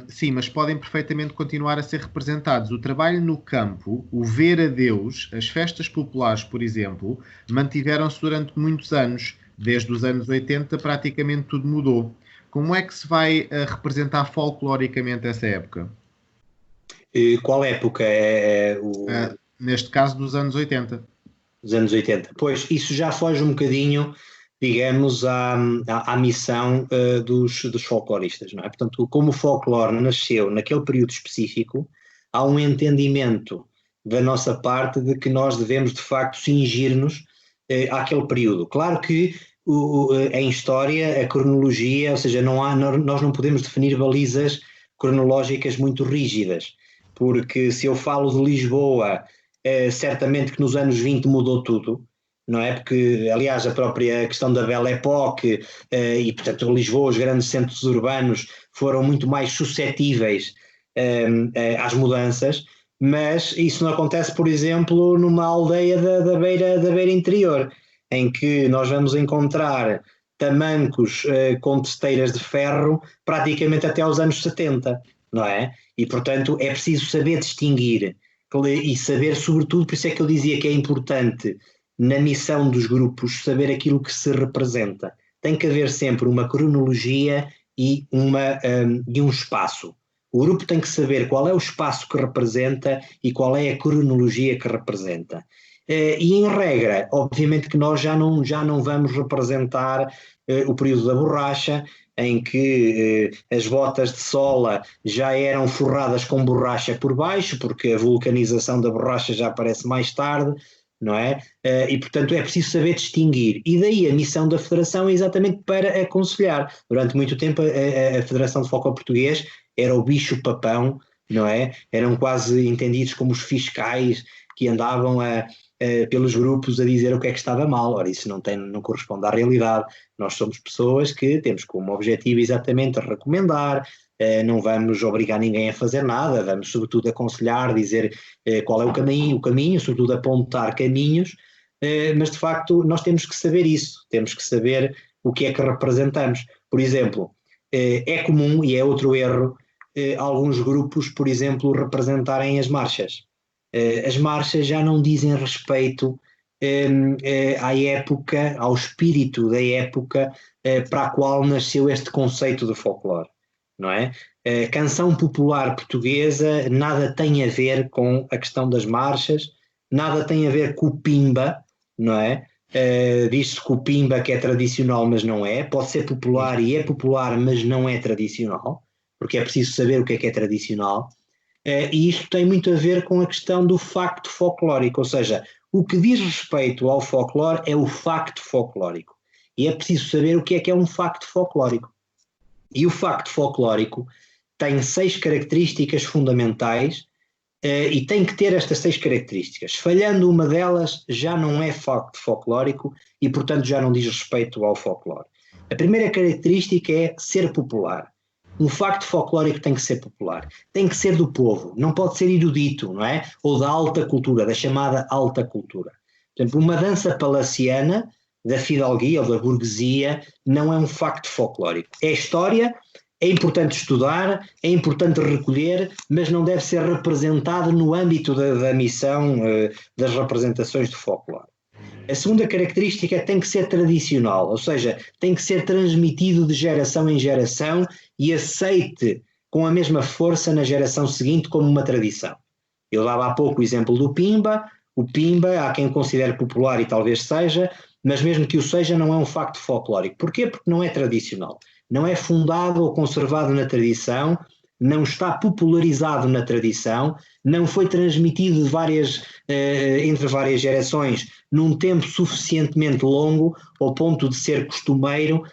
Sim, mas podem perfeitamente continuar a ser representados. O trabalho no campo, o ver a Deus, as festas populares, por exemplo, mantiveram-se durante muitos anos. Desde os anos 80 praticamente tudo mudou. Como é que se vai representar folcloricamente essa época? Qual época? Neste caso dos anos 80. Dos anos 80. Pois, isso já foge um bocadinho, digamos, à missão dos folcloristas, não é? Portanto, como o folclore nasceu naquele período específico, há um entendimento da nossa parte de que nós devemos, de facto, cingir-nos àquele período. Claro que em história, a cronologia, ou seja, nós não podemos definir balizas cronológicas muito rígidas, porque se eu falo de Lisboa, certamente que nos anos 20 mudou tudo, não é? Porque, aliás, a própria questão da Belle Époque e, portanto, Lisboa, os grandes centros urbanos foram muito mais suscetíveis às mudanças, mas isso não acontece, por exemplo, numa aldeia da beira interior, em que nós vamos encontrar tamancos com testeiras de ferro praticamente até aos anos 70, não é? E, portanto, é preciso saber distinguir e saber, sobretudo, por isso é que eu dizia que é importante na missão dos grupos saber aquilo que se representa. Tem que haver sempre uma cronologia e um espaço. O grupo tem que saber qual é o espaço que representa e qual é a cronologia que representa. E em regra, obviamente que nós já não vamos representar o período da borracha, em que as botas de sola já eram forradas com borracha por baixo, porque a vulcanização da borracha já aparece mais tarde, não é? E, portanto, é preciso saber distinguir. E daí a missão da Federação é exatamente para aconselhar. Durante muito tempo a Federação de Folclore Português era o bicho-papão, não é? Eram quase entendidos como os fiscais que andavam pelos grupos a dizer o que é que estava mal. Ora, isso não corresponde à realidade. Nós somos pessoas que temos como objetivo exatamente recomendar, não vamos obrigar ninguém a fazer nada, vamos sobretudo aconselhar, dizer qual é o caminho, sobretudo apontar caminhos, mas de facto nós temos que saber isso, temos que saber o que é que representamos. Por exemplo, é comum, e é outro erro, alguns grupos, por exemplo, representarem as marchas. As marchas já não dizem respeito à época, ao espírito da época para a qual nasceu este conceito de folclore, não é? A canção popular portuguesa nada tem a ver com a questão das marchas, nada tem a ver com o pimba, não é? Diz-se que o pimba que é tradicional, mas não é, pode ser popular e é popular, mas não é tradicional, porque é preciso saber o que é tradicional. E isto tem muito a ver com a questão do facto folclórico, ou seja, o que diz respeito ao folclore é o facto folclórico. E é preciso saber o que é um facto folclórico. E o facto folclórico tem 6 características fundamentais e tem que ter estas 6 características. Falhando uma delas, já não é facto folclórico e, portanto, já não diz respeito ao folclore. A primeira característica é ser popular. Um facto folclórico tem que ser popular, tem que ser do povo, não pode ser erudito, não é? Ou da alta cultura, da chamada alta cultura. Por exemplo, uma dança palaciana da fidalguia ou da burguesia não é um facto folclórico. É história, é importante estudar, é importante recolher, mas não deve ser representado no âmbito da missão das representações de folclore. A segunda característica tem que ser tradicional, ou seja, tem que ser transmitido de geração em geração e aceite com a mesma força na geração seguinte como uma tradição. Eu dava há pouco o exemplo do Pimba. O Pimba há quem considere popular e talvez seja, mas mesmo que o seja não é um facto folclórico. Porquê? Porque não é tradicional. Não é fundado ou conservado na tradição, não está popularizado na tradição, não foi transmitido entre várias gerações num tempo suficientemente longo ao ponto de ser costumeiro,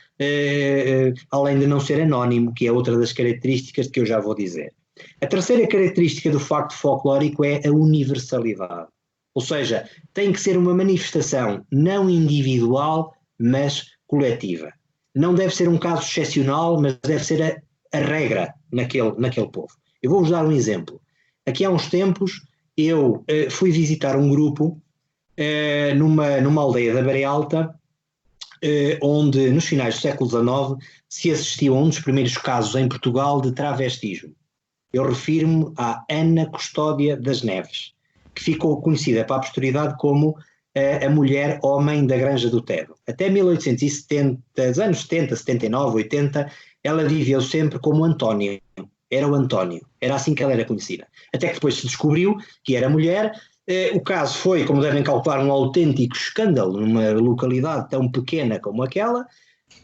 além de não ser anónimo, que é outra das características que eu já vou dizer. A terceira característica do facto folclórico é a universalidade, ou seja, tem que ser uma manifestação não individual, mas coletiva. Não deve ser um caso excepcional, mas deve ser a regra naquele povo. Eu vou-vos dar um exemplo. Aqui há uns tempos eu fui visitar um grupo numa aldeia da Beira Alta, onde nos finais do século XIX se assistiu a um dos primeiros casos em Portugal de travestismo. Eu refiro-me à Ana Custódia das Neves, que ficou conhecida para a posteridade como a mulher-homem da Granja do Tejo. Até 1870, anos 70, 79, 80, ela viveu sempre como António. Era o António. Era assim que ela era conhecida. Até que depois se descobriu que era mulher O caso foi, como devem calcular, um autêntico escândalo numa localidade tão pequena como aquela.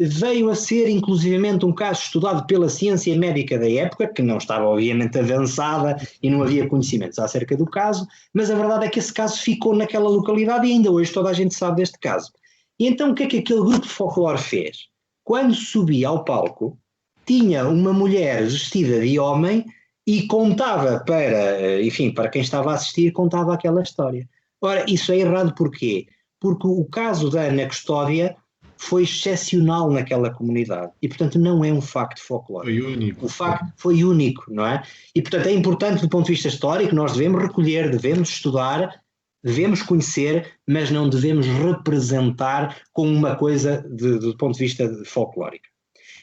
Veio a ser inclusivamente um caso estudado pela ciência médica da época, que não estava obviamente avançada e não havia conhecimentos acerca do caso, mas a verdade é que esse caso ficou naquela localidade e ainda hoje toda a gente sabe deste caso. E então o que é que aquele grupo de folclore fez? Quando subia ao palco, tinha uma mulher vestida de homem e contava para quem estava a assistir, contava aquela história. Ora, isso é errado porquê? Porque o caso da Ana Custódia foi excepcional naquela comunidade e, portanto, não é um facto folclórico. Foi único. O facto foi único, não é? E, portanto, é importante do ponto de vista histórico, nós devemos recolher, devemos estudar, devemos conhecer, mas não devemos representar como uma coisa do ponto de vista folclórico.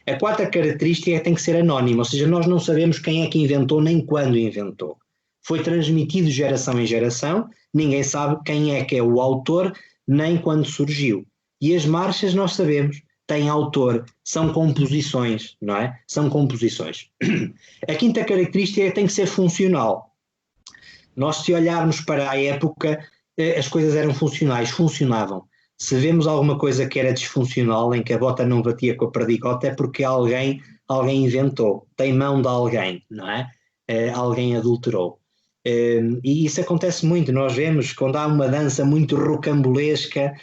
A quarta característica é que tem que ser anónima, ou seja, nós não sabemos quem é que inventou nem quando inventou. Foi transmitido de geração em geração, ninguém sabe quem é que é o autor, nem quando surgiu. E as marchas, nós sabemos, têm autor, são composições, não é? São composições. A quinta característica é que tem que ser funcional. Nós, se olharmos para a época, as coisas eram funcionais, funcionavam. Se vemos alguma coisa que era disfuncional, em que a bota não batia com a perdigota, é porque alguém inventou, tem mão de alguém, não é? Alguém adulterou. E isso acontece muito, nós vemos quando há uma dança muito rocambolesca,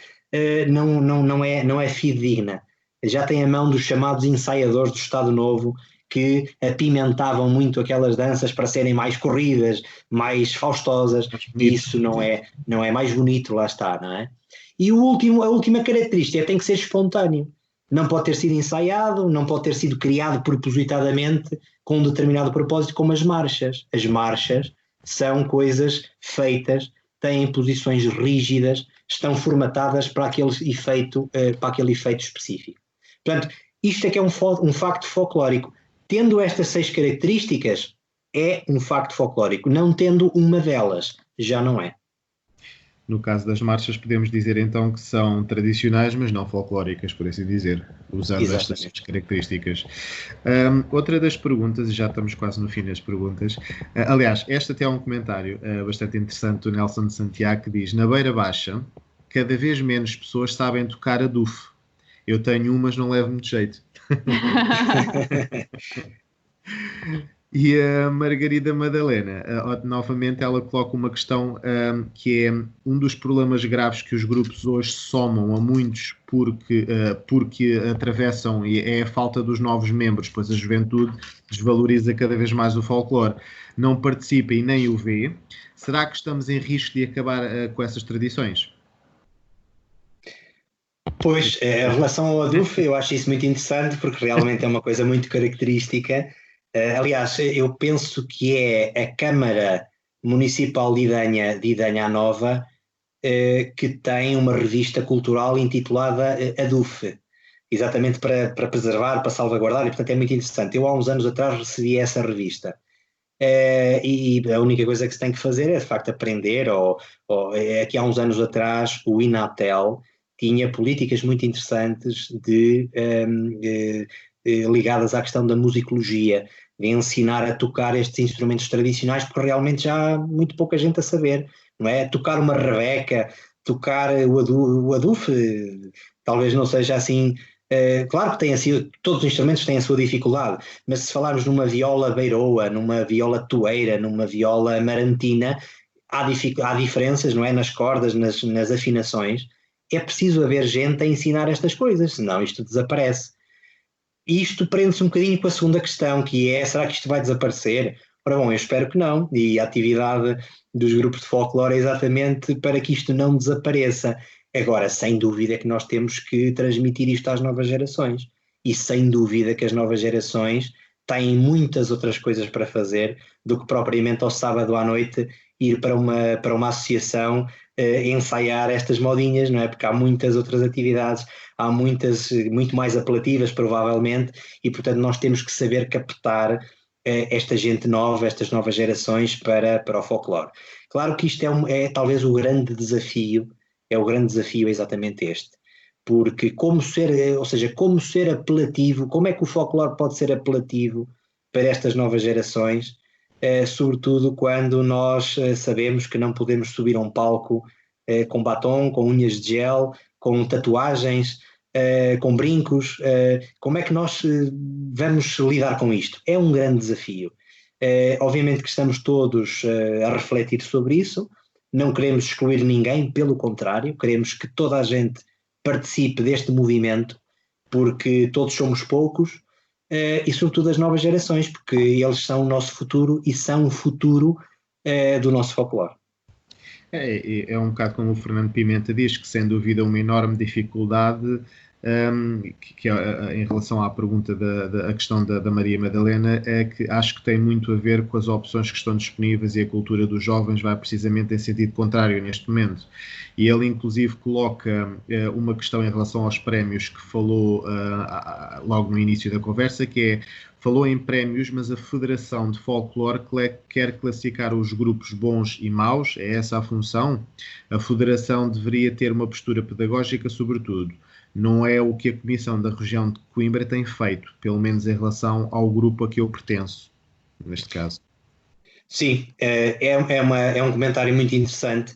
não é fidedigna. Já tem a mão dos chamados ensaiadores do Estado Novo, que apimentavam muito aquelas danças para serem mais corridas, mais faustosas, e isso não é mais bonito, lá está, não é? E a última característica tem que ser espontâneo. Não pode ter sido ensaiado, não pode ter sido criado propositadamente com um determinado propósito, como as marchas. As marchas são coisas feitas, têm posições rígidas, estão formatadas para aquele efeito específico. Portanto, isto é que é um facto folclórico. Tendo estas 6 características, é um facto folclórico. Não tendo uma delas, já não é. No caso das marchas, podemos dizer então que são tradicionais, mas não folclóricas, por assim dizer, usando estas características. Outra das perguntas, e já estamos quase no fim das perguntas, aliás, esta até é um comentário bastante interessante do Nelson de Santiago, que diz: na Beira Baixa, cada vez menos pessoas sabem tocar adufo. Eu tenho mas não levo muito jeito. E a Margarida Madalena, novamente, ela coloca uma questão que é um dos problemas graves que os grupos hoje somam a muitos porque atravessam, e é a falta dos novos membros, pois a juventude desvaloriza cada vez mais o folclore, não participa e nem o vê. Será que estamos em risco de acabar com essas tradições? Pois, em relação ao adufo, eu acho isso muito interessante, porque realmente é uma coisa muito característica. Aliás, eu penso que é a Câmara Municipal de Idanha Nova que tem uma revista cultural intitulada ADUF, exatamente para preservar, para salvaguardar, e portanto é muito interessante. Eu há uns anos atrás recebi essa revista. E a única coisa que se tem que fazer é de facto aprender, aqui há uns anos atrás o Inatel tinha políticas muito interessantes ligadas à questão da musicologia, de ensinar a tocar estes instrumentos tradicionais, porque realmente já há muito pouca gente a saber, não é? Tocar uma rebeca, tocar o adufo, talvez não seja assim. Claro que todos os instrumentos têm a sua dificuldade, mas se falarmos numa viola beiroa, numa viola toeira, numa viola amarantina, há diferenças, não é? Nas cordas, nas afinações. É preciso haver gente a ensinar estas coisas, senão isto desaparece. E isto prende-se um bocadinho com a segunda questão, que é: será que isto vai desaparecer? Ora bom, eu espero que não, e a atividade dos grupos de folclore é exatamente para que isto não desapareça. Agora, sem dúvida que nós temos que transmitir isto às novas gerações, e sem dúvida que as novas gerações têm muitas outras coisas para fazer do que propriamente ao sábado à noite ir para uma associação ensaiar estas modinhas, não é? Porque há muitas outras atividades, há muitas, muito mais apelativas provavelmente, e portanto nós temos que saber captar esta gente nova, estas novas gerações para o folclore. Claro que isto é talvez o grande desafio, exatamente este, porque como ser apelativo, como é que o folclore pode ser apelativo para estas novas gerações? sobretudo quando nós sabemos que não podemos subir a um palco com batom, com unhas de gel, com tatuagens, com brincos. Como é que nós vamos lidar com isto? É um grande desafio. Obviamente que estamos todos a refletir sobre isso, não queremos excluir ninguém, pelo contrário, queremos que toda a gente participe deste movimento, porque todos somos poucos, e sobretudo as novas gerações, porque eles são o nosso futuro e são o futuro do nosso folclore. É um bocado como o Fernando Pimenta diz, que sem dúvida uma enorme dificuldade em relação à pergunta da questão da Maria Madalena, é que acho que tem muito a ver com as opções que estão disponíveis, e a cultura dos jovens vai precisamente em sentido contrário neste momento. E ele inclusive coloca uma questão em relação aos prémios que falou logo no início da conversa, que é: falou em prémios, mas a Federação de Folclore quer classificar os grupos bons e maus, é essa a função? A Federação deveria ter uma postura pedagógica, sobretudo. Não é o que a Comissão da Região de Coimbra tem feito, pelo menos em relação ao grupo a que eu pertenço, neste caso. Sim, é um comentário muito interessante,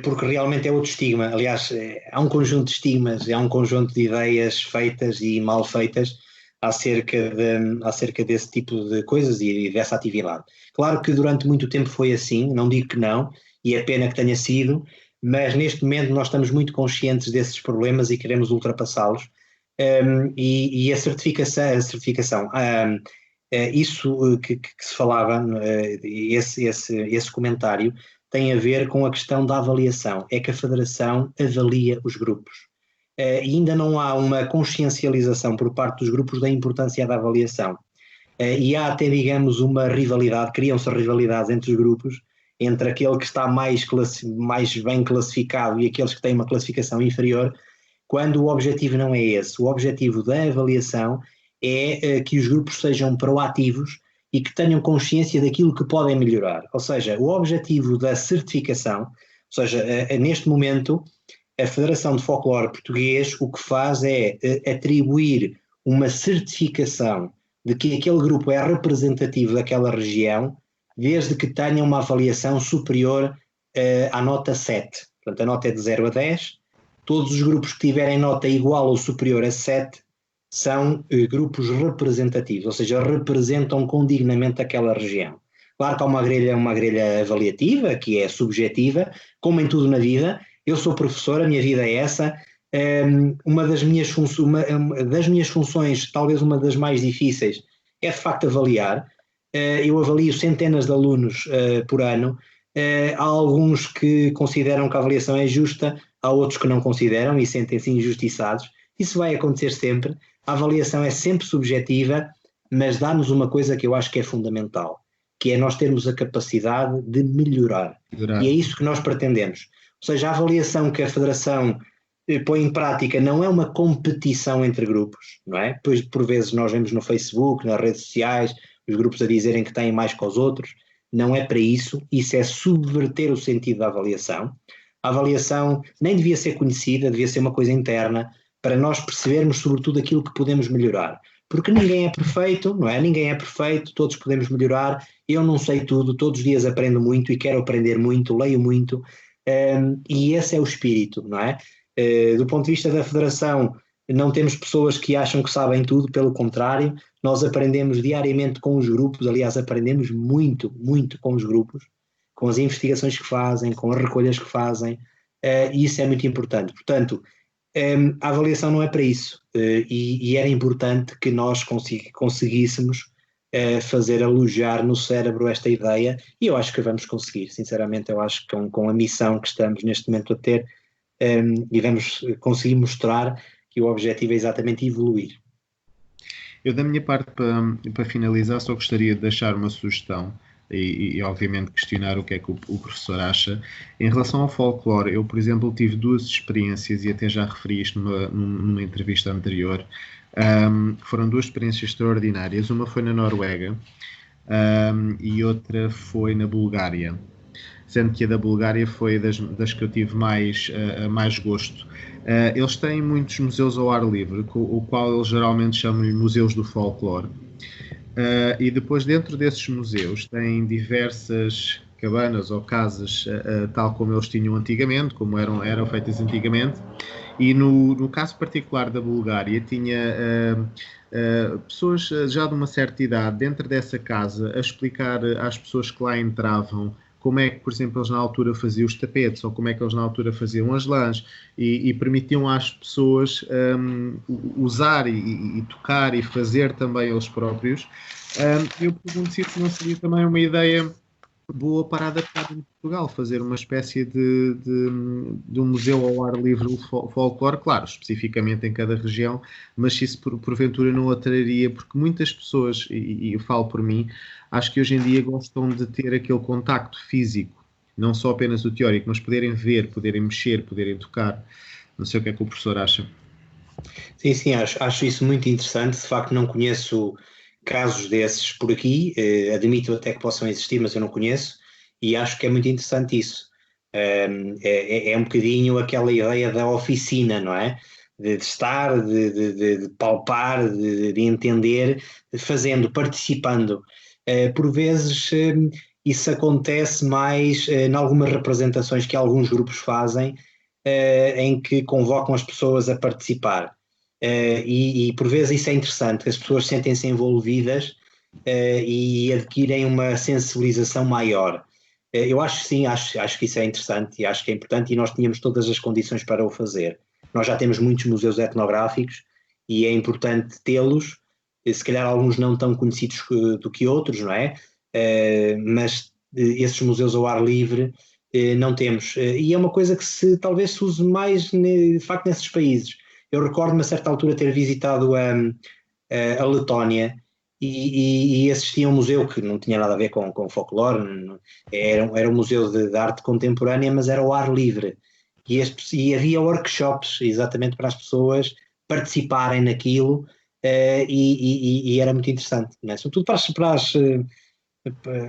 porque realmente é outro estigma. Aliás, há um conjunto de estigmas, há um conjunto de ideias feitas e mal feitas acerca desse tipo de coisas e dessa atividade. Claro que durante muito tempo foi assim, não digo que não, e é pena que tenha sido, mas neste momento nós estamos muito conscientes desses problemas e queremos ultrapassá-los, e a certificação, isso que se falava, esse comentário tem a ver com a questão da avaliação. É que a Federação avalia os grupos, e ainda não há uma consciencialização por parte dos grupos da importância da avaliação, e há até, digamos, uma rivalidade, criam-se rivalidades entre os grupos, entre aquele que está mais bem classificado e aqueles que têm uma classificação inferior, quando o objetivo não é esse. O objetivo da avaliação é que os grupos sejam proativos e que tenham consciência daquilo que podem melhorar. Ou seja, o objetivo da certificação, ou seja, neste momento, a Federação de Folclore Português o que faz é atribuir uma certificação de que aquele grupo é representativo daquela região, desde que tenha uma avaliação superior à nota 7. Portanto, a nota é de 0 a 10. Todos os grupos que tiverem nota igual ou superior a 7 são grupos representativos, ou seja, representam condignamente aquela região. Claro que há uma grelha avaliativa, que é subjetiva, como em tudo na vida. Eu sou professor, a minha vida é essa. Uma das minhas funções, talvez uma das mais difíceis, é de facto avaliar. Eu avalio centenas de alunos por ano. Há alguns que consideram que a avaliação é justa, há outros que não consideram e sentem-se injustiçados. Isso vai acontecer sempre. A avaliação é sempre subjetiva, mas dá-nos uma coisa que eu acho que é fundamental, que é nós termos a capacidade de melhorar. E é isso que nós pretendemos. Ou seja, a avaliação que a Federação põe em prática não é uma competição entre grupos, não é? Pois por vezes nós vemos no Facebook, nas redes sociais, os grupos a dizerem que têm mais que os outros. Não é para isso. Isso é subverter o sentido da avaliação. A avaliação nem devia ser conhecida, devia ser uma coisa interna, para nós percebermos sobretudo aquilo que podemos melhorar. Porque ninguém é perfeito, não é? Ninguém é perfeito, todos podemos melhorar. Eu não sei tudo, todos os dias aprendo muito e quero aprender muito, leio muito, e esse é o espírito, não é? Do ponto de vista da Federação, não temos pessoas que acham que sabem tudo, pelo contrário, nós aprendemos diariamente com os grupos, aliás, aprendemos muito, muito com os grupos, com as investigações que fazem, com as recolhas que fazem, e isso é muito importante. Portanto, a avaliação não é para isso, e era importante que nós conseguíssemos fazer alojar no cérebro esta ideia, e eu acho que vamos conseguir, sinceramente. Eu acho que com a missão que estamos neste momento a ter, e vamos conseguir mostrar que o objetivo é exatamente evoluir. Eu, da minha parte, para finalizar, só gostaria de deixar uma sugestão e obviamente questionar o que é que o professor acha. Em relação ao folclore, eu, por exemplo, tive duas experiências, e até já referi isto numa entrevista anterior, que foram duas experiências extraordinárias. Uma foi na Noruega e outra foi na Bulgária, sendo que a da Bulgária foi das que eu tive mais gosto. Eles têm muitos museus ao ar livre, o qual eles geralmente chamam-lhe museus do folclore. E depois, dentro desses museus, tem diversas cabanas ou casas, tal como eles tinham antigamente, como eram feitas antigamente. E no caso particular da Bulgária, tinha pessoas já de uma certa idade dentro dessa casa a explicar às pessoas que lá entravam como é que, por exemplo, eles na altura faziam os tapetes ou como é que eles na altura faziam as lãs e permitiam às pessoas usar e tocar e fazer também eles próprios. Eu pergunto se isso não seria também uma ideia boa para adaptar em Portugal, fazer uma espécie de um museu ao ar livre de folclore, claro, especificamente em cada região, mas se isso porventura não atraria, porque muitas pessoas, e eu falo por mim, acho que hoje em dia gostam de ter aquele contacto físico, não só apenas o teórico, mas poderem ver, poderem mexer, poderem tocar. Não sei o que é que o professor acha. Sim, acho isso muito interessante. De facto, não conheço casos desses por aqui, admito até que possam existir, mas eu não conheço, e acho que é muito interessante isso. É um bocadinho aquela ideia da oficina, não é? De estar, de palpar, de entender, fazendo, participando. Por vezes isso acontece mais em algumas representações que alguns grupos fazem, em que convocam as pessoas a participar. E por vezes isso é interessante, as pessoas sentem-se envolvidas e adquirem uma sensibilização maior. Eu acho que sim, acho que isso é interessante e acho que é importante, e nós tínhamos todas as condições para o fazer. Nós já temos muitos museus etnográficos e é importante tê-los, se calhar alguns não tão conhecidos do que outros, não é? Mas esses museus ao ar livre não temos. E é uma coisa que talvez se use mais, de facto, nesses países. Eu recordo-me a certa altura ter visitado a Letónia e assisti a um museu que não tinha nada a ver com folclore, era um museu de arte contemporânea, mas era ao ar livre. E havia workshops exatamente para as pessoas participarem naquilo, e era muito interessante, não é? Sobretudo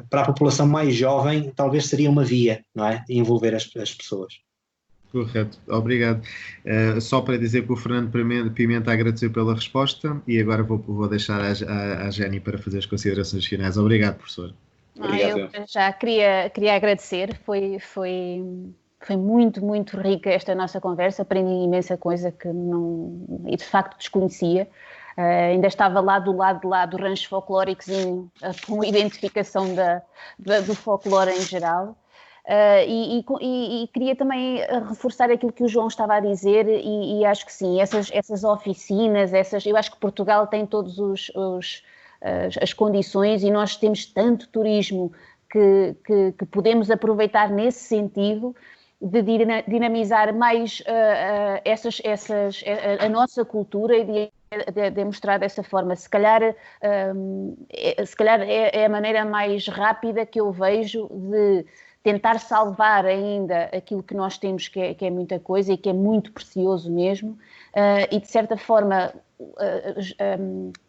para a população mais jovem, talvez seria uma via, não é? De envolver as pessoas. Correto, obrigado. Só para dizer que o Fernando Pimenta agradeceu pela resposta e agora vou deixar a Jenny para fazer as considerações finais. Obrigado, professor. Eu já queria agradecer, foi muito, muito rica esta nossa conversa, aprendi imensa coisa que não, e de facto desconhecia. Ainda estava lá do lado do rancho folclórico, com a identificação do folclore em geral. E queria também reforçar aquilo que o João estava a dizer, e acho que sim, essas oficinas, eu acho que Portugal tem todos as condições, e nós temos tanto turismo que podemos aproveitar nesse sentido de dinamizar mais a nossa cultura e de mostrar dessa forma. Se calhar é a maneira mais rápida que eu vejo de tentar salvar ainda aquilo que nós temos, que é muita coisa e que é muito precioso mesmo, e de certa forma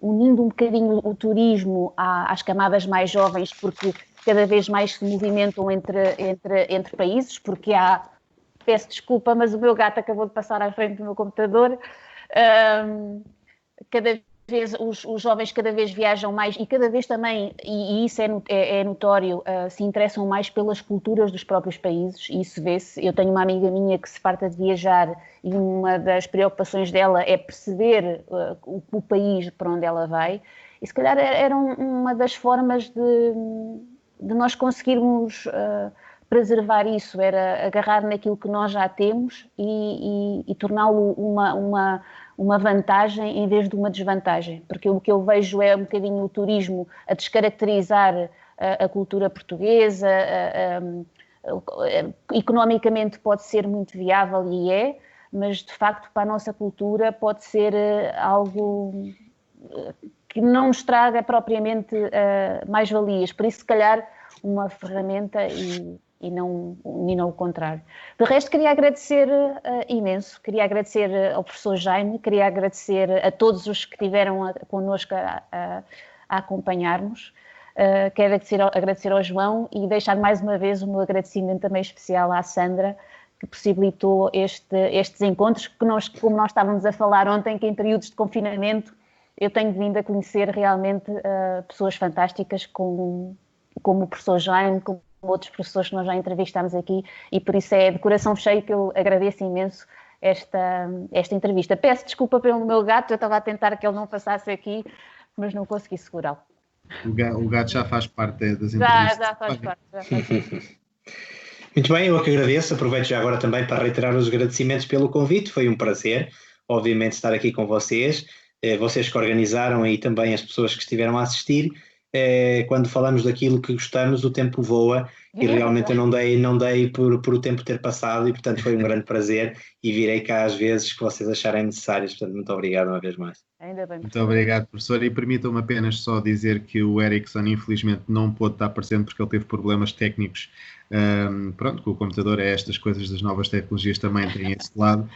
unindo um bocadinho o turismo às camadas mais jovens, porque cada vez mais se movimentam entre países, porque peço desculpa, mas o meu gato acabou de passar à frente do meu computador. Cada vez os jovens cada vez viajam mais e cada vez também, e isso é notório, se interessam mais pelas culturas dos próprios países, e isso vê-se. Eu tenho uma amiga minha que se farta de viajar e uma das preocupações dela é perceber o país para onde ela vai, e se calhar era uma das formas de nós conseguirmos preservar isso, era agarrar naquilo que nós já temos e torná-lo uma vantagem em vez de uma desvantagem, porque o que eu vejo é um bocadinho o turismo a descaracterizar a cultura portuguesa. Economicamente pode ser muito viável e mas de facto para a nossa cultura pode ser algo que não nos traga propriamente mais-valias, por isso se calhar uma ferramenta e não o contrário. De resto, queria agradecer imenso, queria agradecer ao professor Jaime, queria agradecer a todos os que estiveram connosco a acompanhar-nos, quero agradecer ao João e deixar mais uma vez o meu agradecimento também especial à Sandra, que possibilitou estes encontros, que como nós estávamos a falar ontem, que em períodos de confinamento eu tenho vindo a conhecer realmente pessoas fantásticas como o professor Jaime, como outros professores que nós já entrevistámos aqui, e por isso é de coração cheio que eu agradeço imenso esta entrevista. Peço desculpa pelo meu gato, eu estava a tentar que ele não passasse aqui, mas não consegui segurá-lo. O gato já faz parte das entrevistas. Já faz parte. Muito bem, eu que agradeço. Aproveito já agora também para reiterar os agradecimentos pelo convite. Foi um prazer, obviamente, estar aqui com vocês. Vocês que organizaram e também as pessoas que estiveram a assistir. Quando falamos daquilo que gostamos, o tempo voa e realmente eu não dei por o tempo ter passado e, portanto, foi um grande prazer e virei cá às vezes que vocês acharem necessárias. Portanto, muito obrigado uma vez mais. Ainda bem. Muito obrigado, professor. E permitam-me apenas só dizer que o Erickson, infelizmente, não pôde estar presente porque ele teve problemas técnicos. Pronto, com o computador é estas coisas das novas tecnologias também têm esse lado,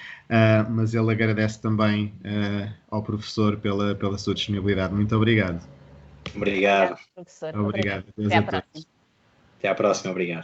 mas ele agradece também ao professor pela sua disponibilidade. Muito obrigado. Obrigado. Professor. Obrigado. Até à próxima. Até à próxima, obrigado.